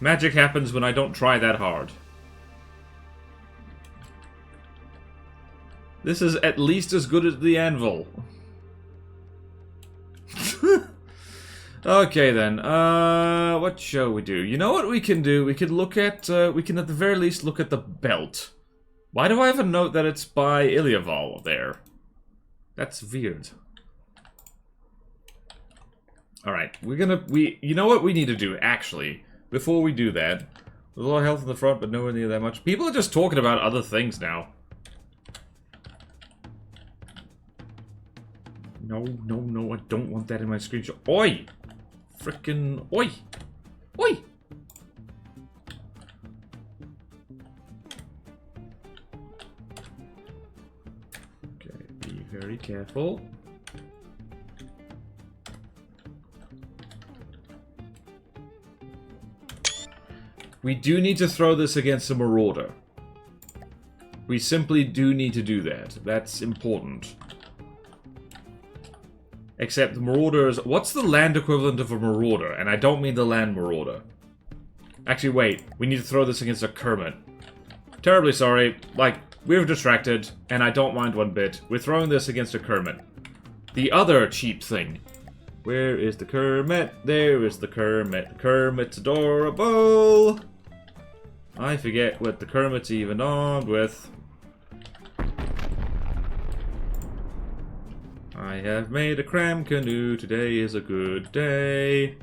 magic happens when I don't try that hard. This is at least as good as the anvil. Okay then, what shall we do? You know what we can do? We can look at, we can at the very least look at the belt. Why do I have a note that it's by Ilyaval there? That's weird. Alright, you know what we need to do, actually? Before we do that, there's a lot of health in the front, but nowhere near that much. People are just talking about other things now. No, no, no, I don't want that in my screenshot. Oi! Frickin' oi! Oi! Okay, be very careful. We do need to throw this against a marauder. We simply do need to do that. That's important. Except the marauders... What's the land equivalent of a marauder? And I don't mean the land marauder. Actually, wait. We need to throw this against a Kermit. Terribly sorry. Like, we're distracted, and I don't mind one bit. We're throwing this against a Kermit. The other cheap thing. Where is the Kermit? There is the Kermit. The Kermit's adorable. I forget what the Kermit's even armed with. I have made a cram canoe. Today is a good day.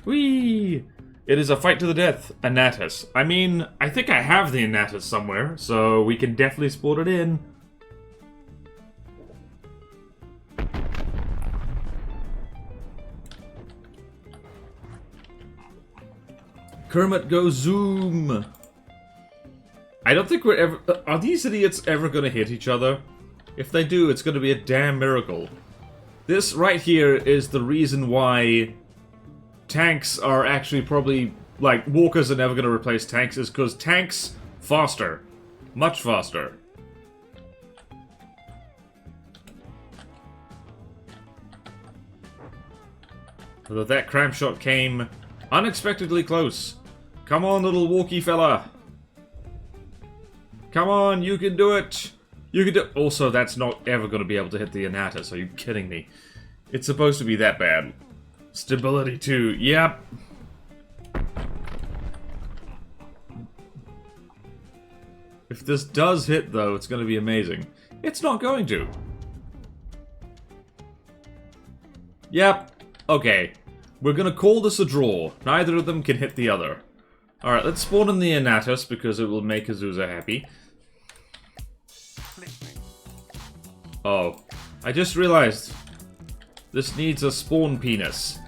Whee! It is a fight to the death. Anatus. I mean, I think I have the Anatus somewhere, so we can definitely sport it in. Kermit go zoom! I don't think we're ever... Are these idiots ever gonna hit each other? If they do, it's gonna be a damn miracle. This right here is the reason why tanks are actually probably... Like, walkers are never gonna replace tanks, is because tanks faster. Much faster. Although that cram shot came unexpectedly close. Come on, little walkie fella. Come on, you can do it. You can do... Also, that's not ever going to be able to hit the Anatus. Are you kidding me? It's supposed to be that bad. Stability 2. Yep. If this does hit, though, it's going to be amazing. It's not going to. Yep. Okay. We're going to call this a draw. Neither of them can hit the other. Alright, let's spawn in the Anatus because it will make Azusa happy. Oh. I just realized. This needs a spawn penis.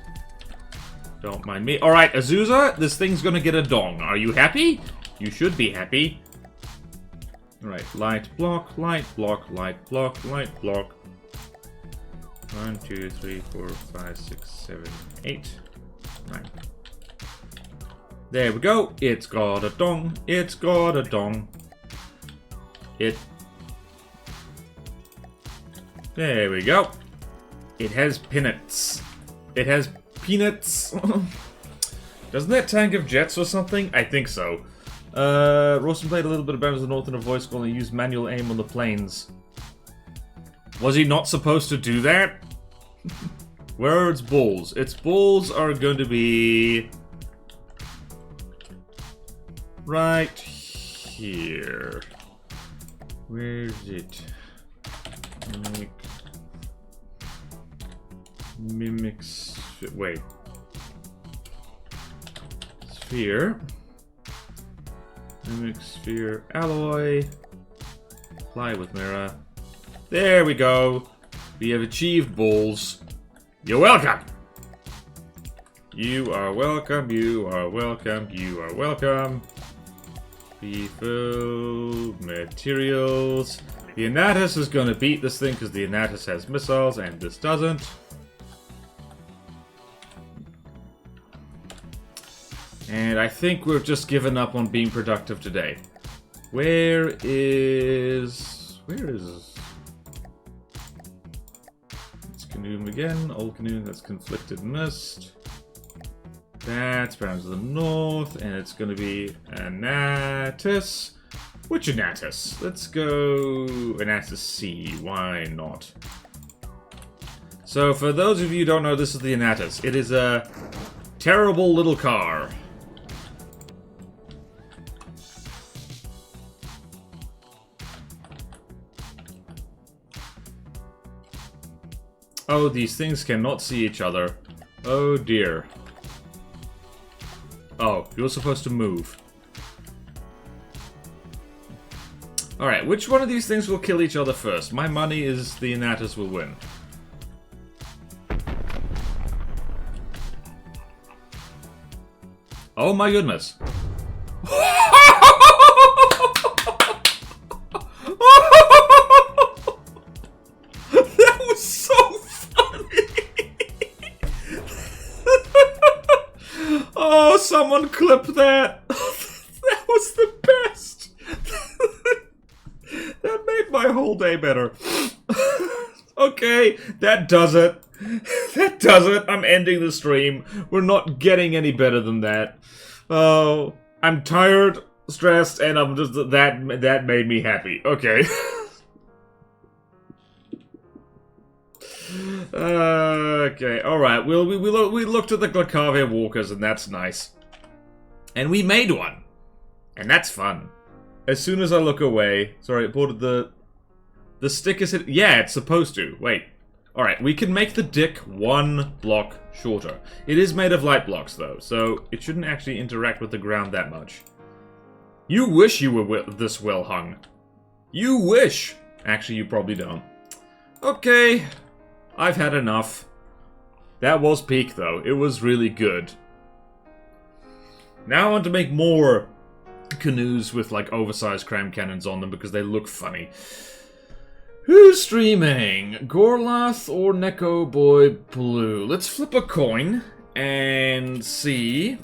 Don't mind me. Alright, Azusa, this thing's gonna get a dong. Are you happy? You should be happy. Alright, light block, light block, light block, light block. 1, 2, 3, 4, 5, 6, 7, 8, 9. There we go. It's got a dong. It's got a dong. There we go. It has peanuts. It has peanuts. Doesn't that tank have jets or something? I think so. Rawson played a little bit of Bounce of the North in a voice call and used manual aim on the planes. Was he not supposed to do that? Where are its balls? Its balls are going to be... right here. Where is it? Mimics... wait. Sphere. Mimic sphere alloy. Apply with mirror. There we go. We have achieved balls. You're welcome! You are welcome, you are welcome, you are welcome. Refill materials. The Anatus is gonna beat this thing because the Anatus has missiles and this doesn't. And I think we've just given up on being productive today. Where is... It's Canoe again. Old Canoe, that's Conflicted Mist. That's Bounds of the North, and it's gonna be Anatus. Which Anatus? Let's go Anatus C. Why not? So, for those of you who don't know, this is the Anatus. It is a terrible little car. Oh, these things cannot see each other. Oh dear. Oh, you're supposed to move. Alright, which one of these things will kill each other first? My money is the Anatus will win. Oh my goodness. That was so funny. Oh, someone clip that. That was the best. That made my whole day better. Okay, that does it. That does it. I'm ending the stream. We're not getting any better than that. Oh, I'm tired, stressed, and I'm just that made me happy. Okay. Okay, alright. We looked at the Glacave walkers, and that's nice. And we made one. And that's fun. As soon as I look away... Sorry, it boarded the stick is hit... Yeah, it's supposed to. Wait. Alright, we can make the dick one block shorter. It is made of light blocks, though, so it shouldn't actually interact with the ground that much. You wish you were this well hung. You wish! Actually, you probably don't. Okay. I've had enough. That was peak, though. It was really good. Now I want to make more canoes with, like, oversized cram cannons on them because they look funny. Who's streaming? Gorlath or Neko Boy Blue? Let's flip a coin and see.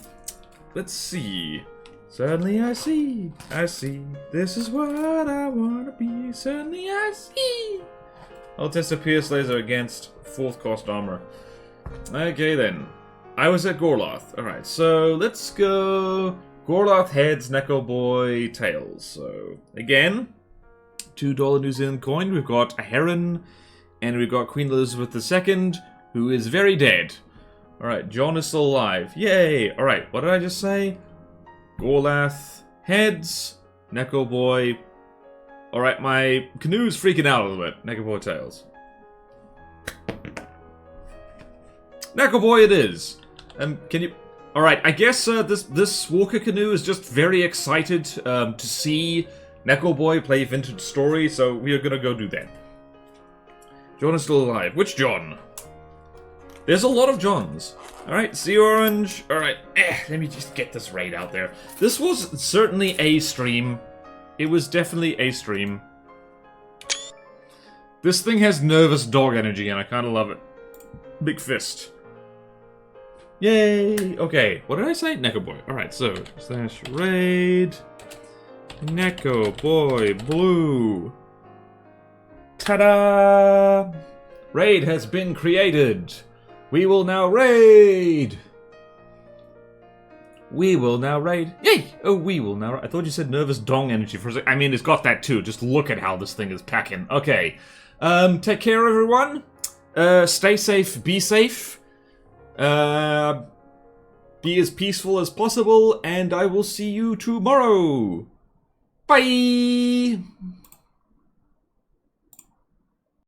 Let's see. Suddenly I see. This is what I want to be. Suddenly I see. I'll test a Pierce Laser against 4th cost armor. Okay then. I was at Gorlath. Alright, so let's go Gorlath heads, Neko Boy tails. So, again, $2 New Zealand coin. We've got a Heron, and we've got Queen Elizabeth II, who is very dead. Alright, John is still alive. Yay! Alright, what did I just say? Gorlath heads, Neko Boy. Alright, my canoe's freaking out a little bit. Neko Boy tails. Neko Boy it is. Can you... Alright, I guess this Walker canoe is just very excited to see Neko Boy play Vintage Story, so we are gonna go do that. John is still alive. Which John? There's a lot of Johns. Alright, Sea Orange. Alright, let me just get this raid out there. This was certainly a stream. It was definitely a stream. This thing has nervous dog energy, and I kind of love it. Big fist. Yay! Okay, what did I say? Neko Boy. Alright, so, slash raid. Neko Boy Blue. Ta-da! Raid has been created. We will now raid! We will now raid. Yay! Oh, we will now. I thought you said nervous dong energy for a second. I mean, it's got that too. Just look at how this thing is packing. Okay. Take care, everyone. Stay safe. Be safe. Be as peaceful as possible. And I will see you tomorrow. Bye!